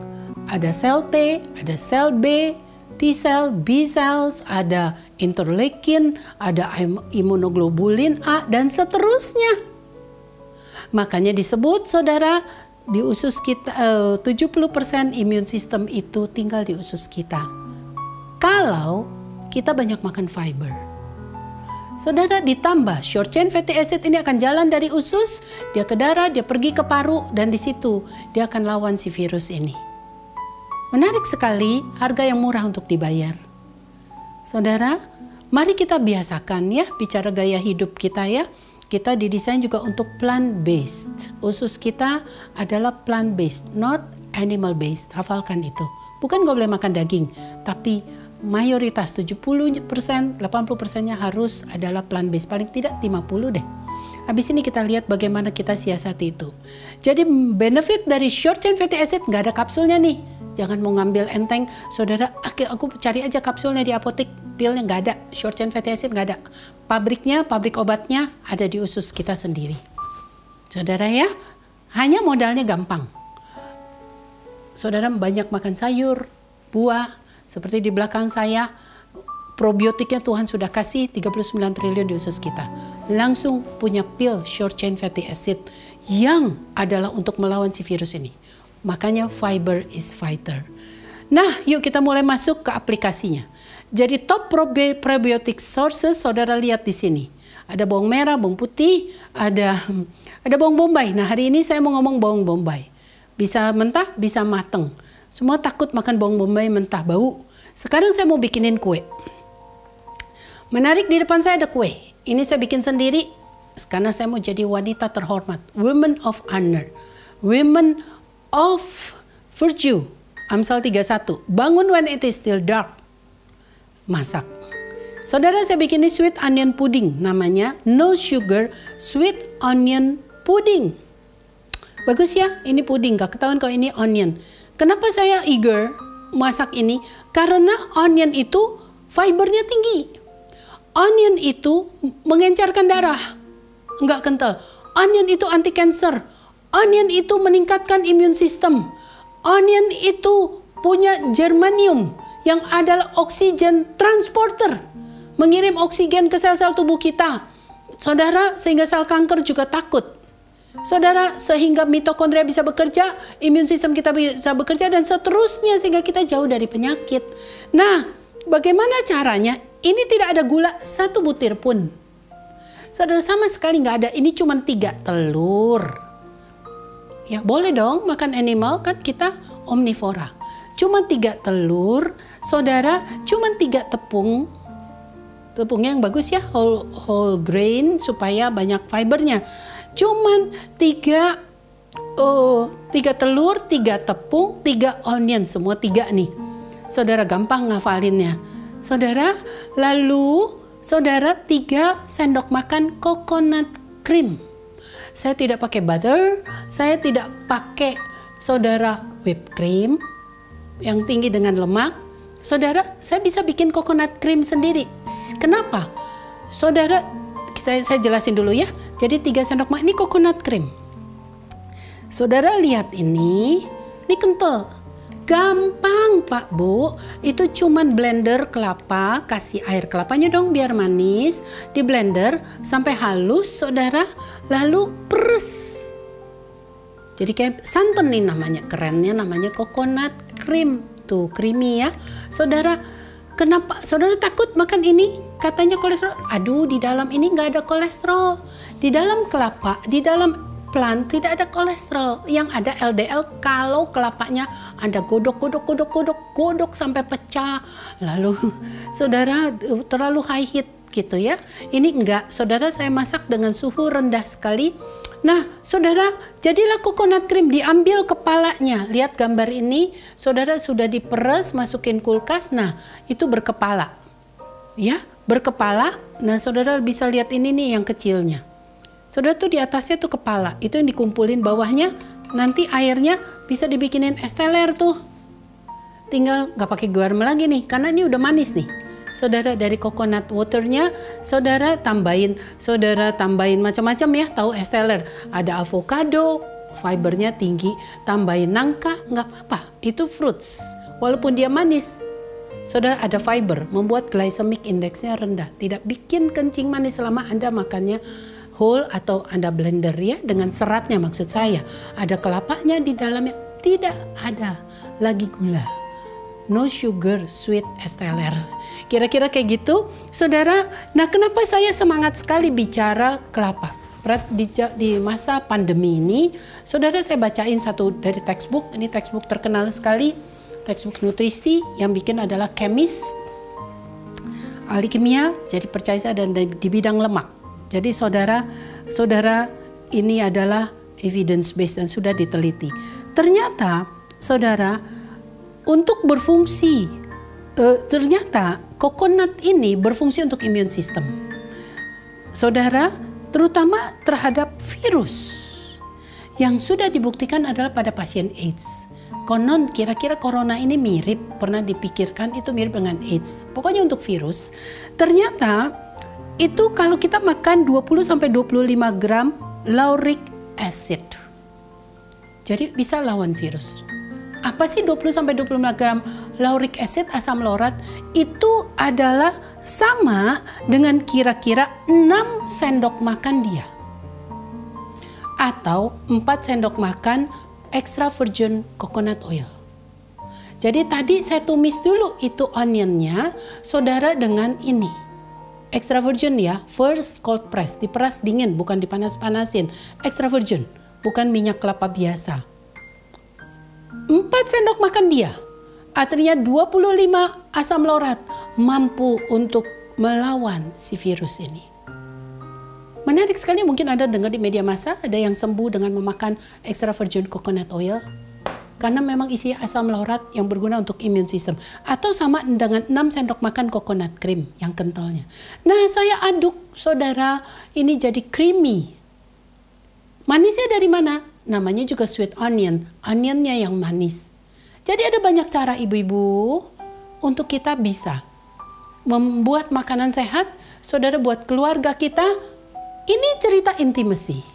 Speaker 3: ada sel T, ada sel B, T cell, B cells, ada interleukin, ada imunoglobulin A, dan seterusnya. Makanya disebut saudara, di usus kita 70% imun sistem itu tinggal di usus kita. Kalau kita banyak makan fiber. Saudara, ditambah short chain fatty acid ini akan jalan dari usus, dia ke darah, dia pergi ke paru, dan di situ dia akan lawan si virus ini. Menarik sekali, harga yang murah untuk dibayar. Saudara, mari kita biasakan ya bicara gaya hidup kita ya. Kita didesain juga untuk plant-based. Usus kita adalah plant-based, not animal-based. Hafalkan itu. Bukan gak boleh makan daging, tapi mayoritas 70%, 80%-nya harus adalah plant-based. Paling tidak 50 deh. Habis ini kita lihat bagaimana kita siasati itu. Jadi benefit dari short chain fatty acid nggak ada kapsulnya nih. Jangan mau ngambil enteng, saudara, aku cari aja kapsulnya di apotek, pilnya nggak ada. Short chain fatty acid nggak ada. Pabriknya, pabrik obatnya ada di usus kita sendiri. Saudara ya, hanya modalnya gampang. Saudara banyak makan sayur, buah, seperti di belakang saya, probiotiknya Tuhan sudah kasih 39 triliun di usus kita. Langsung punya pil short chain fatty acid yang adalah untuk melawan si virus ini. Makanya fiber is fighter. Nah, yuk kita mulai masuk ke aplikasinya. Jadi top probiotic sources saudara lihat di sini. Ada bawang merah, bawang putih, ada bawang bombay. Nah, hari ini saya mau ngomong bawang bombay. Bisa mentah, bisa mateng. Semua takut makan bawang bombay mentah, bau. Sekarang saya mau bikinin kue. Menarik, di depan saya ada kue. Ini saya bikin sendiri karena saya mau jadi wanita terhormat. Women of honor. Women of virtue. Amsal 31. Bangun when it is still dark. Masak. Saudara, saya bikin ini sweet onion pudding. Namanya no sugar sweet onion pudding. Bagus ya, ini pudding. Gak ketahuan kalau ini onion. Kenapa saya eager masak ini? Karena onion itu fibernya tinggi. Onion itu mengencarkan darah. Enggak kental. Onion itu anti cancer. Onion itu meningkatkan imun sistem. Onion itu punya germanium yang adalah oksigen transporter. Mengirim oksigen ke sel-sel tubuh kita. Saudara, sehingga sel kanker juga takut. Saudara, sehingga mitokondria bisa bekerja, imun sistem kita bisa bekerja, dan seterusnya sehingga kita jauh dari penyakit. Nah, bagaimana caranya? Ini tidak ada gula 1 butir pun. Saudara, sama sekali nggak ada. Ini cuma 3 telur. Ya boleh dong makan animal, kan kita omnivora. Cuma 3 telur, saudara, cuma 3 tepung. Tepungnya yang bagus ya, whole grain supaya banyak fibernya. Cuman 3 telur, 3 tepung, 3 onion, semua 3 nih. Saudara, gampang ngafalinnya. Saudara, lalu saudara 3 sendok makan coconut cream. Saya tidak pakai butter, saya tidak pakai saudara whipped cream yang tinggi dengan lemak. Saudara, saya bisa bikin coconut cream sendiri. Kenapa? Saudara, saya jelasin dulu ya. Jadi 3 sendok makan ini coconut cream. Saudara lihat ini kental. Gampang Pak Bu. Itu cuman blender kelapa, kasih air kelapanya dong biar manis. Di blender sampai halus saudara. Lalu peres. Jadi kayak santan nih namanya. Kerennya namanya coconut cream. Tuh creamy ya. Saudara, kenapa saudara takut makan ini? Katanya kolesterol. Aduh, di dalam ini nggak ada kolesterol. Di dalam kelapa, di dalam plant tidak ada kolesterol. Yang ada LDL kalau kelapanya Anda godok sampai pecah. Lalu saudara terlalu high heat gitu ya. Ini enggak. Saudara, saya masak dengan suhu rendah sekali. Nah, saudara, jadilah coconut cream, diambil kepalanya. Lihat gambar ini, saudara sudah diperes, masukin kulkas. Nah, itu berkepala. Ya, berkepala. Nah, saudara bisa lihat ini nih yang kecilnya. Saudara tuh di atasnya tuh kepala. Itu yang dikumpulin, bawahnya nanti airnya bisa dibikinin es teler tuh. Tinggal nggak pakai garam lagi nih, karena ini udah manis nih. Saudara, dari coconut waternya saudara tambahin macam-macam ya, tahu es teler, ada avocado, fibernya tinggi, tambahin nangka, nggak apa-apa, itu fruits, walaupun dia manis. Saudara, ada fiber, membuat glycemic indexnya rendah, tidak bikin kencing manis selama Anda makannya whole atau Anda blender ya, dengan seratnya maksud saya. Ada kelapanya di dalamnya, tidak ada lagi gula. No sugar, sweet STLR. Kira-kira kayak gitu, saudara. Nah, kenapa saya semangat sekali bicara kelapa? Di masa pandemi ini, saudara, saya bacain satu dari textbook. Ini textbook terkenal sekali, textbook nutrisi yang bikin adalah chemist, ahli kimia, jadi percaya saya, dan di bidang lemak. Jadi saudara ini adalah evidence based dan sudah diteliti. Ternyata saudara, untuk berfungsi, ternyata coconut ini berfungsi untuk immune system. Saudara, terutama terhadap virus yang sudah dibuktikan adalah pada pasien AIDS. Konon kira-kira corona ini mirip, pernah dipikirkan itu mirip dengan AIDS. Pokoknya untuk virus. Ternyata itu kalau kita makan 20-25 gram lauric acid. Jadi bisa lawan virus. Apa sih 20-25 gram lauric acid, asam laurat? Itu adalah sama dengan kira-kira 6 sendok makan dia. Atau 4 sendok makan extra virgin coconut oil. Jadi tadi saya tumis dulu itu onionnya, saudara, dengan ini. Extra virgin ya, first cold press, diperas dingin, bukan dipanas-panasin. Extra virgin, bukan minyak kelapa biasa. 4 sendok makan dia, artinya 25 asam laurat mampu untuk melawan si virus ini. Menarik sekali, mungkin Anda dengar di media massa ada yang sembuh dengan memakan extra virgin coconut oil. Karena memang isi asam laurat yang berguna untuk immune system. Atau sama dengan 6 sendok makan coconut cream yang kentalnya. Nah, saya aduk, saudara, ini jadi creamy. Manisnya dari mana? Namanya juga sweet onion. Onionnya yang manis. Jadi ada banyak cara ibu-ibu untuk kita bisa membuat makanan sehat. Saudara, buat keluarga kita, ini cerita intimacy.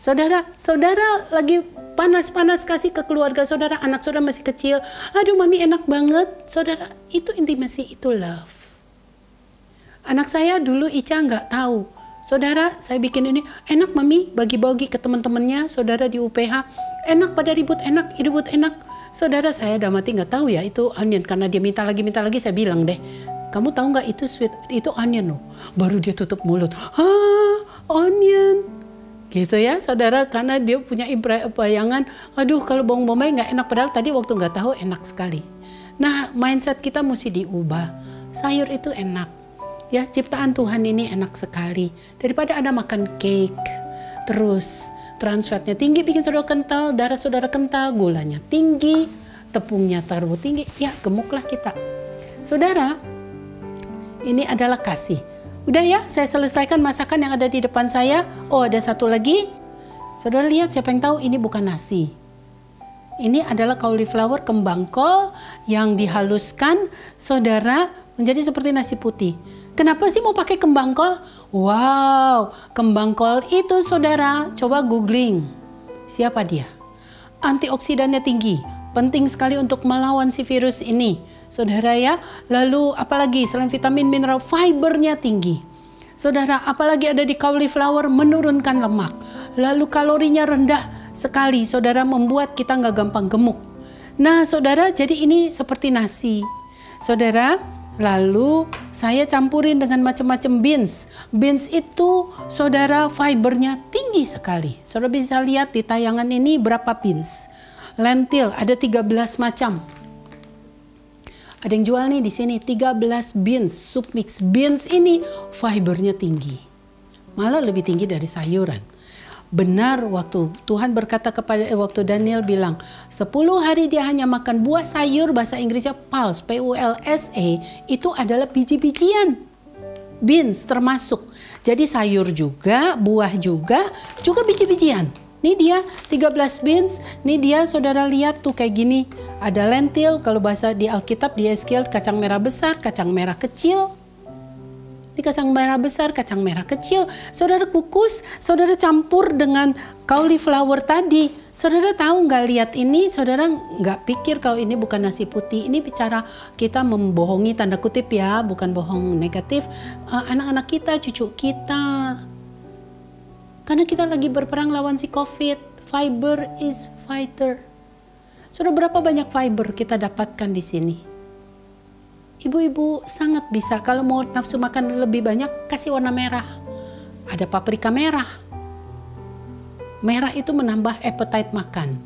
Speaker 3: Saudara lagi panas-panas kasih ke keluarga saudara, anak saudara masih kecil. Aduh mami enak banget. Saudara, itu intimacy, itu love. Anak saya dulu Ica nggak tahu. Saudara, saya bikin ini, enak mami, bagi-bagi ke teman-temannya, saudara di UPH. Enak pada ribut enak. Saudara, saya udah mati nggak tahu ya itu onion. Karena dia minta lagi, saya bilang deh, kamu tahu nggak itu sweet, itu onion loh. Baru dia tutup mulut. Onion. Gitu ya saudara, karena dia punya bayangan, aduh kalau bawang bombay nggak enak, padahal tadi waktu nggak tahu enak sekali. Nah, mindset kita mesti diubah. Sayur itu enak, ya, ciptaan Tuhan ini enak sekali. Daripada Anda makan cake, terus trans fatnya tinggi, bikin saudara kental, darah saudara kental, gulanya tinggi, tepungnya terlalu tinggi, ya gemuklah kita. Saudara, ini adalah kasih. Udah ya, saya selesaikan masakan yang ada di depan saya. Oh, ada satu lagi. Saudara lihat, siapa yang tahu ini bukan nasi. Ini adalah cauliflower, kembang kol yang dihaluskan, saudara, menjadi seperti nasi putih. Kenapa sih mau pakai kembang kol? Wow, kembang kol itu saudara, coba googling. Siapa dia? Antioksidannya tinggi. Penting sekali untuk melawan si virus ini. Saudara ya, lalu apalagi selain vitamin, mineral, fibernya tinggi. Saudara, apalagi ada di cauliflower, menurunkan lemak. Lalu kalorinya rendah sekali, saudara, membuat kita nggak gampang gemuk. Nah saudara, jadi ini seperti nasi. Saudara, lalu saya campurin dengan macam-macam beans. Beans itu saudara fibernya tinggi sekali. Saudara bisa lihat di tayangan ini berapa beans. Lentil ada 13 macam. Ada yang jual nih di sini 13 beans, soup mix. Beans ini fibernya tinggi. Malah lebih tinggi dari sayuran. Benar waktu Tuhan berkata kepada waktu Daniel bilang 10 hari dia hanya makan buah sayur, bahasa Inggrisnya pulse, P-U-L-S-E, itu adalah biji-bijian. Beans termasuk. Jadi sayur juga, buah juga biji-bijian. Ini dia 13 beans, ini dia saudara lihat tuh kayak gini. Ada lentil, kalau bahasa di Alkitab di Yeskiel kacang merah besar, kacang merah kecil. Ini kacang merah besar, kacang merah kecil. Saudara kukus, saudara campur dengan cauliflower tadi. Saudara tahu nggak lihat ini, saudara nggak pikir kalau ini bukan nasi putih. Ini bicara kita membohongi tanda kutip ya, bukan bohong negatif. Anak-anak kita, cucu kita. Karena kita lagi berperang lawan si COVID. Fiber is fighter. Sudah berapa banyak fiber kita dapatkan di sini? Ibu-ibu sangat bisa, kalau mau nafsu makan lebih banyak, kasih warna merah. Ada paprika merah. Merah itu menambah appetite makan.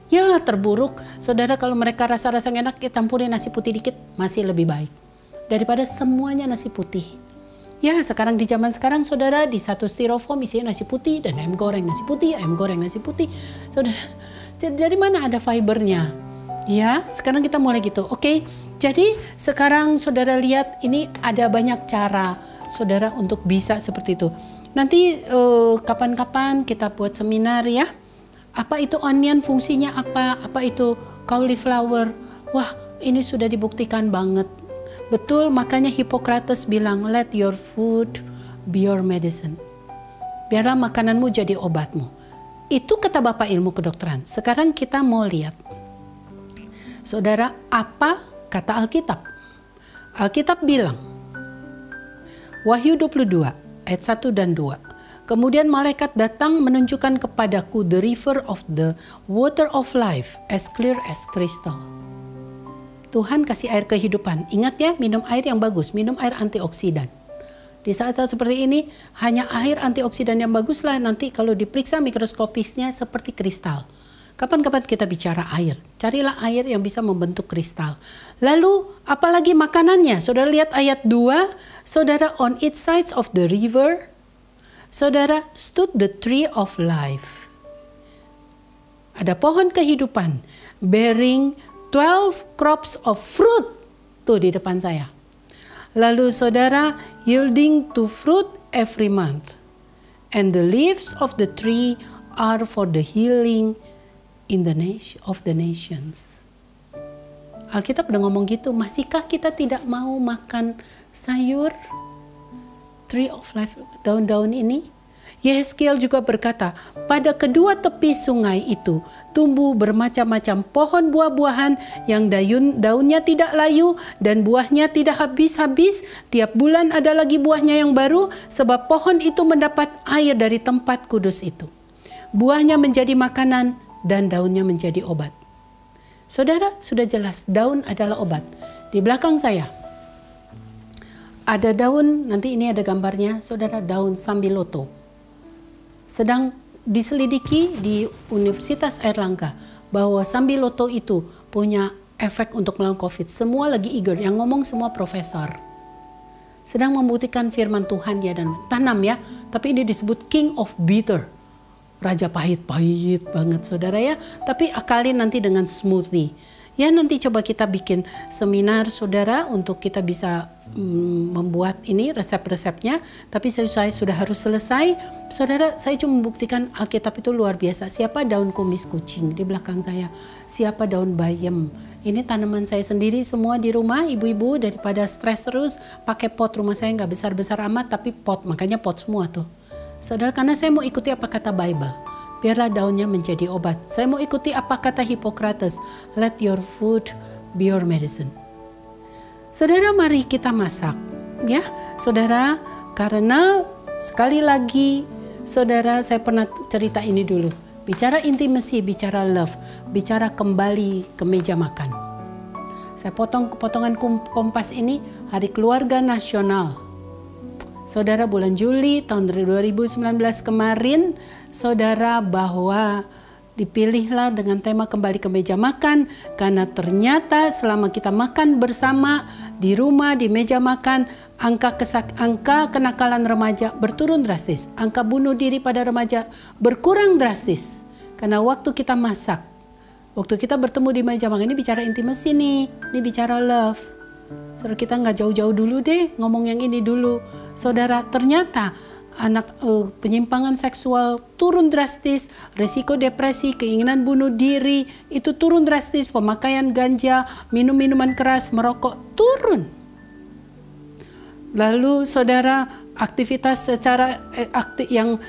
Speaker 3: Ya terburuk, saudara, kalau mereka rasa-rasa enak, kita campurin nasi putih dikit, masih lebih baik. Daripada semuanya nasi putih. Ya sekarang di zaman sekarang, saudara, di satu styrofoam isinya nasi putih dan ayam goreng nasi putih, ayam goreng nasi putih. Saudara, jadi mana ada fibernya? Ya, sekarang kita mulai gitu. Oke, jadi sekarang saudara lihat ini ada banyak cara saudara untuk bisa seperti itu. Nanti kapan-kapan kita buat seminar ya. Apa itu onion, fungsinya apa? Apa itu cauliflower? Wah, ini sudah dibuktikan banget. Betul, makanya Hippocrates bilang, let your food be your medicine. Biarlah makananmu jadi obatmu. Itu kata Bapak ilmu kedokteran. Sekarang kita mau lihat. Saudara, apa kata Alkitab? Alkitab bilang, Wahyu 22 ayat 1 dan 2. Kemudian malaikat datang menunjukkan kepadaku the river of the water of life as clear as crystal. Tuhan kasih air kehidupan. Ingat ya, minum air yang bagus, minum air antioksidan. Di saat-saat seperti ini, hanya air antioksidan yang baguslah nanti kalau diperiksa mikroskopisnya seperti kristal. Kapan-kapan kita bicara air, carilah air yang bisa membentuk kristal. Lalu, apalagi makanannya? Saudara lihat ayat 2, saudara, on each sides of the river, saudara, stood the tree of life. Ada pohon kehidupan, bearing 12 crops of fruit. Tuh di depan saya. Lalu saudara, yielding to fruit every month. And the leaves of the tree are for the healing in the nation of the nations. Alkitab udah ngomong gitu, masihkah kita tidak mau makan sayur tree of life, daun-daun ini? Yehezkiel juga berkata, pada kedua tepi sungai itu tumbuh bermacam-macam pohon buah-buahan yang daunnya tidak layu dan buahnya tidak habis-habis. Tiap bulan ada lagi buahnya yang baru, sebab pohon itu mendapat air dari tempat kudus itu. Buahnya menjadi makanan dan daunnya menjadi obat. Saudara, sudah jelas daun adalah obat. Di belakang saya ada daun, nanti ini ada gambarnya, saudara, daun sambiloto. Sedang diselidiki di Universitas Airlangga bahwa sambiloto itu punya efek untuk melawan COVID. Semua lagi eager, yang ngomong semua profesor. Sedang membuktikan firman Tuhan ya, dan tanam ya, tapi ini disebut King of Bitter. Raja pahit-pahit banget saudara ya, tapi akalin nanti dengan smoothie. Ya nanti coba kita bikin seminar saudara untuk kita bisa membuat ini resep-resepnya. Tapi saya sudah harus selesai. Saudara, saya cuma membuktikan Alkitab itu luar biasa. Siapa daun kumis kucing di belakang saya? Siapa daun bayam? Ini tanaman saya sendiri semua di rumah, ibu-ibu, daripada stres terus pakai pot. Rumah saya nggak besar-besar amat tapi pot, makanya pot semua tuh. Saudara, karena saya mau ikuti apa kata Bible. Biarlah daunnya menjadi obat. Saya mau ikuti apa kata Hippocrates. Let your food be your medicine. Saudara, mari kita masak. Ya, saudara, karena sekali lagi, saudara, saya pernah cerita ini dulu. Bicara intimacy, bicara love, bicara kembali ke meja makan. Saya potong potongan Kompas ini, Hari Keluarga Nasional. Saudara, bulan Juli tahun 2019 kemarin, saudara, bahwa dipilihlah dengan tema kembali ke meja makan, karena ternyata selama kita makan bersama di rumah, di meja makan, angka kenakalan remaja berturun drastis, angka bunuh diri pada remaja berkurang drastis, karena waktu kita masak, waktu kita bertemu di meja makan, ini bicara intimacy nih, ini bicara love. Saudara, kita nggak jauh-jauh dulu deh, ngomong yang ini dulu. Saudara, ternyata anak penyimpangan seksual turun drastis, risiko depresi, keinginan bunuh diri itu turun drastis, pemakaian ganja, minum minuman keras, merokok turun. Lalu saudara, aktivitas secara yang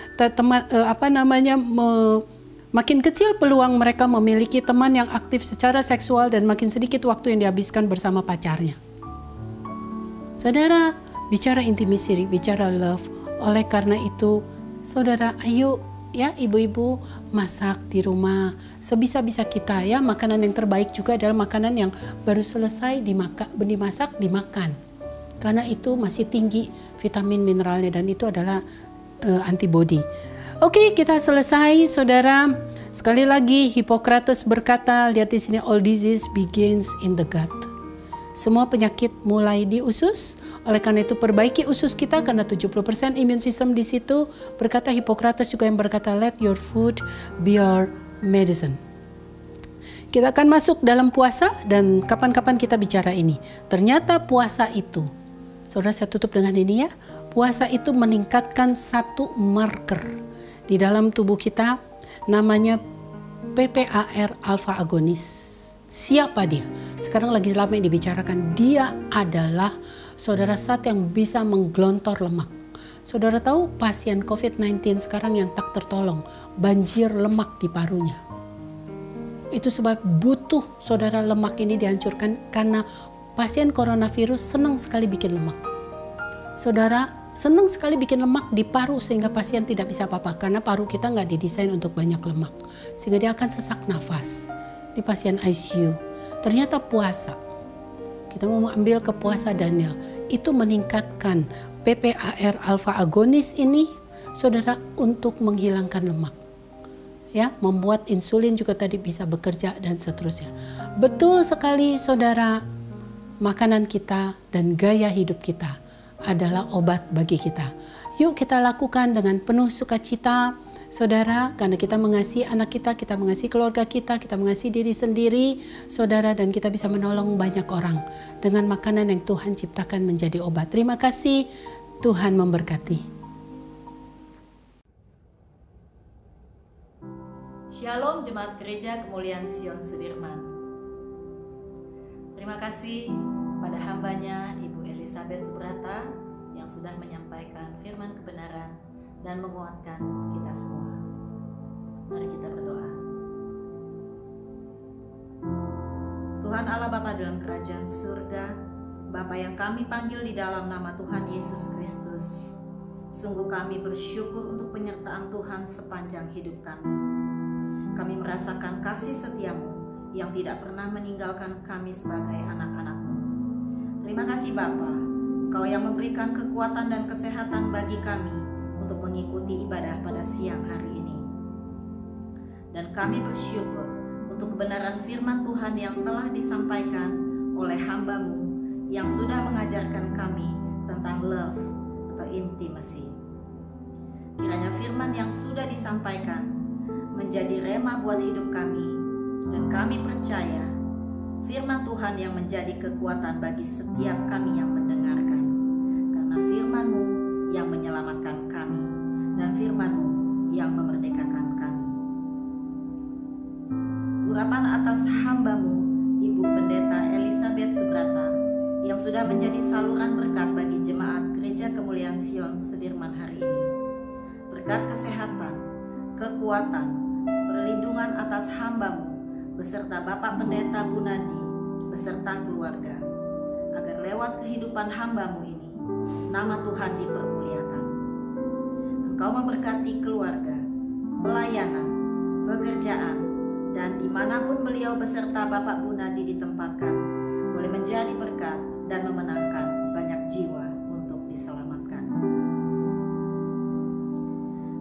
Speaker 3: makin kecil peluang mereka memiliki teman yang aktif secara seksual dan makin sedikit waktu yang dihabiskan bersama pacarnya. Saudara, bicara intimacy, bicara love. Oleh karena itu, saudara, ayo ya ibu-ibu masak di rumah sebisa-bisa kita ya. Makanan yang terbaik juga adalah makanan yang baru selesai dimasak dimakan, karena itu masih tinggi vitamin mineralnya dan itu adalah antibody. Oke, kita selesai saudara. Sekali lagi Hippocrates berkata, lihat di sini, all disease begins in the gut. Semua penyakit mulai di usus. Oleh karena itu perbaiki usus kita karena 70% imun sistem di situ. Berkata Hippocrates juga yang berkata, let your food be your medicine. Kita akan masuk dalam puasa dan kapan-kapan kita bicara ini. Ternyata puasa itu, saudara, saya tutup dengan ini ya. Puasa itu meningkatkan satu marker di dalam tubuh kita, namanya PPAR alpha agonis. Siapa dia? Sekarang lagi ramai dibicarakan. Dia adalah saudara zat yang bisa menggelontor lemak. Saudara tahu pasien COVID-19 sekarang yang tak tertolong, banjir lemak di parunya. Itu sebab butuh saudara lemak ini dihancurkan karena pasien coronavirus senang sekali bikin lemak. Saudara senang sekali bikin lemak di paru sehingga pasien tidak bisa apa-apa karena paru kita nggak didesain untuk banyak lemak. Sehingga dia akan sesak nafas di pasien ICU. Ternyata puasa, kita mau ambil ke puasa Daniel, itu meningkatkan PPAR alpha agonis ini, saudara, untuk menghilangkan lemak. Ya, membuat insulin juga tadi bisa bekerja dan seterusnya. Betul sekali saudara, makanan kita dan gaya hidup kita adalah obat bagi kita. Yuk kita lakukan dengan penuh sukacita, saudara, karena kita mengasihi anak kita mengasihi keluarga kita mengasihi diri sendiri, saudara, dan kita bisa menolong banyak orang dengan makanan yang Tuhan ciptakan menjadi obat. Terima kasih, Tuhan memberkati.
Speaker 4: Shalom Jemaat Gereja Kemuliaan Sion Sudirman. Terima kasih kepada hambanya Ibu Elizabeth Subrata yang sudah menyampaikan firman kebenaran dan menguatkan kita semua. Mari kita berdoa. Tuhan Allah Bapa dalam kerajaan surga, Bapa yang kami panggil di dalam nama Tuhan Yesus Kristus, sungguh kami bersyukur untuk penyertaan Tuhan sepanjang hidup kami. Kami merasakan kasih setia-Mu yang tidak pernah meninggalkan kami sebagai anak-anak-Mu. Terima kasih Bapa, Engkau yang memberikan kekuatan dan kesehatan bagi kami untuk mengikuti ibadah pada siang hari ini. Dan kami bersyukur untuk kebenaran firman Tuhan yang telah disampaikan oleh hamba-Mu yang sudah mengajarkan kami tentang love atau intimacy. Kiranya firman yang sudah disampaikan menjadi rema buat hidup kami, dan kami percaya firman Tuhan yang menjadi kekuatan bagi setiap kami yang mendengarkan, karena firman-Mu yang menyelamatkan kami dan firman-Mu yang memerdekakan kami. Urapan atas hamba-Mu Ibu Pendeta Elizabeth Subrata yang sudah menjadi saluran berkat bagi jemaat Gereja Kemuliaan Sion Sudirman hari ini. Berkat kesehatan, kekuatan, perlindungan atas hamba-Mu beserta Bapak Pendeta Bunadi beserta keluarga, agar lewat kehidupan hamba-Mu ini nama Tuhan dipermuliakan. Engkau memberkati keluarga, pelayanan, pekerjaan, dan dimanapun beliau beserta Bapak Bunadi ditempatkan boleh menjadi berkat dan memenangkan banyak jiwa untuk diselamatkan.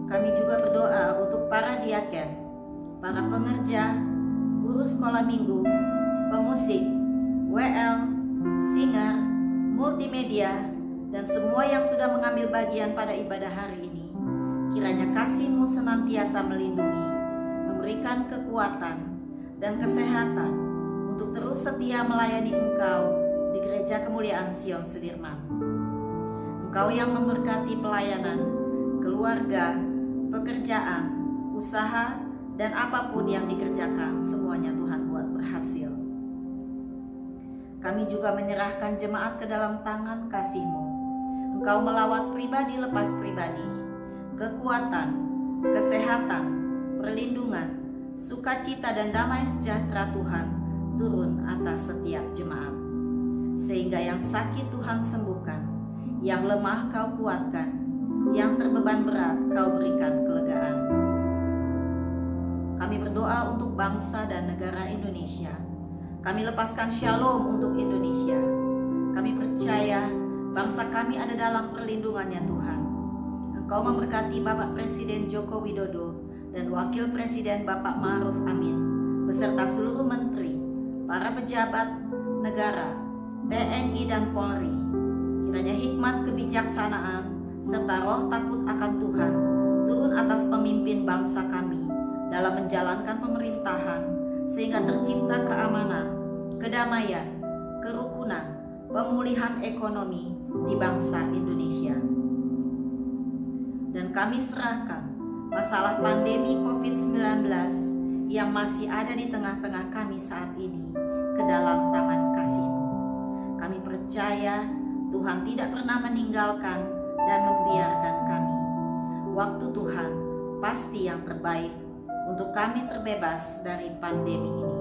Speaker 4: Kami juga berdoa untuk para diaken, para pengerja, guru sekolah minggu, pemusik, WL, singer, multimedia, dan semua yang sudah mengambil bagian pada ibadah hari ini. Kiranya kasih-Mu senantiasa melindungi, memberikan kekuatan dan kesehatan untuk terus setia melayani Engkau di Gereja Kemuliaan Sion Sudirman. Engkau yang memberkati pelayanan, keluarga, pekerjaan, usaha, dan apapun yang dikerjakan, semuanya Tuhan buat berhasil. Kami juga menyerahkan jemaat ke dalam tangan kasih-Mu. Engkau melawat pribadi lepas pribadi, kekuatan, kesehatan, perlindungan, sukacita dan damai sejahtera Tuhan turun atas setiap jemaat. Sehingga yang sakit Tuhan sembuhkan, yang lemah Kau kuatkan, yang terbeban berat Kau berikan kelegaan. Kami berdoa untuk bangsa dan negara Indonesia. Kami lepaskan shalom untuk Indonesia. Kami percaya bangsa kami ada dalam perlindungannya Tuhan. Engkau memberkati Bapak Presiden Joko Widodo dan Wakil Presiden Bapak Ma'ruf Amin, beserta seluruh menteri, para pejabat negara, TNI dan Polri. Kiranya hikmat kebijaksanaan serta roh takut akan Tuhan turun atas pemimpin bangsa kami dalam menjalankan pemerintahan, sehingga tercipta keamanan, kedamaian, kerukunan, pemulihan ekonomi di bangsa Indonesia. Dan kami serahkan masalah pandemi COVID-19 yang masih ada di tengah-tengah kami saat ini ke dalam tangan kasih-Mu. Kami percaya Tuhan tidak pernah meninggalkan dan membiarkan kami. Waktu Tuhan pasti yang terbaik untuk kami terbebas dari pandemi ini.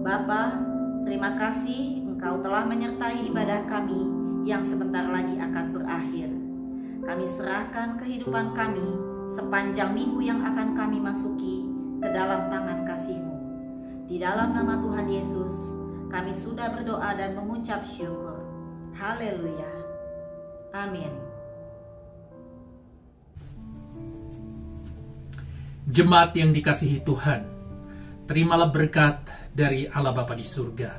Speaker 4: Bapa, terima kasih Engkau telah menyertai ibadah kami yang sebentar lagi akan berakhir. Kami serahkan kehidupan kami sepanjang minggu yang akan kami masuki ke dalam tangan kasih-Mu. Di dalam nama Tuhan Yesus, kami sudah berdoa dan mengucap syukur. Haleluya. Amin.
Speaker 2: Jemaat yang dikasihi Tuhan, terimalah berkat dari Allah Bapa di surga.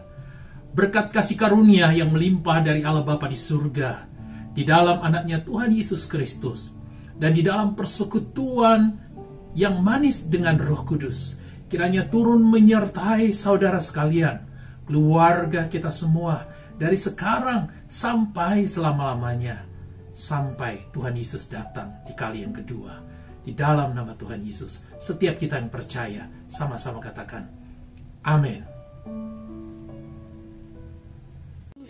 Speaker 2: Berkat kasih karunia yang melimpah dari Allah Bapa di surga, di dalam anaknya Tuhan Yesus Kristus, dan di dalam persekutuan yang manis dengan Roh Kudus, kiranya turun menyertai saudara sekalian, keluarga kita semua, dari sekarang sampai selama-lamanya, sampai Tuhan Yesus datang di kali yang kedua. Di dalam nama Tuhan Yesus, setiap kita yang percaya, sama-sama katakan, amin.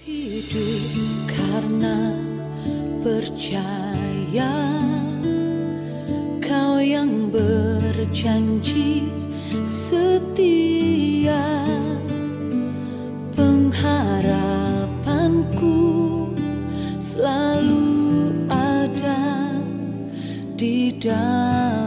Speaker 5: Hidup karena percaya, Kau yang berjanji setia, pengharapanku selalu ada di dalam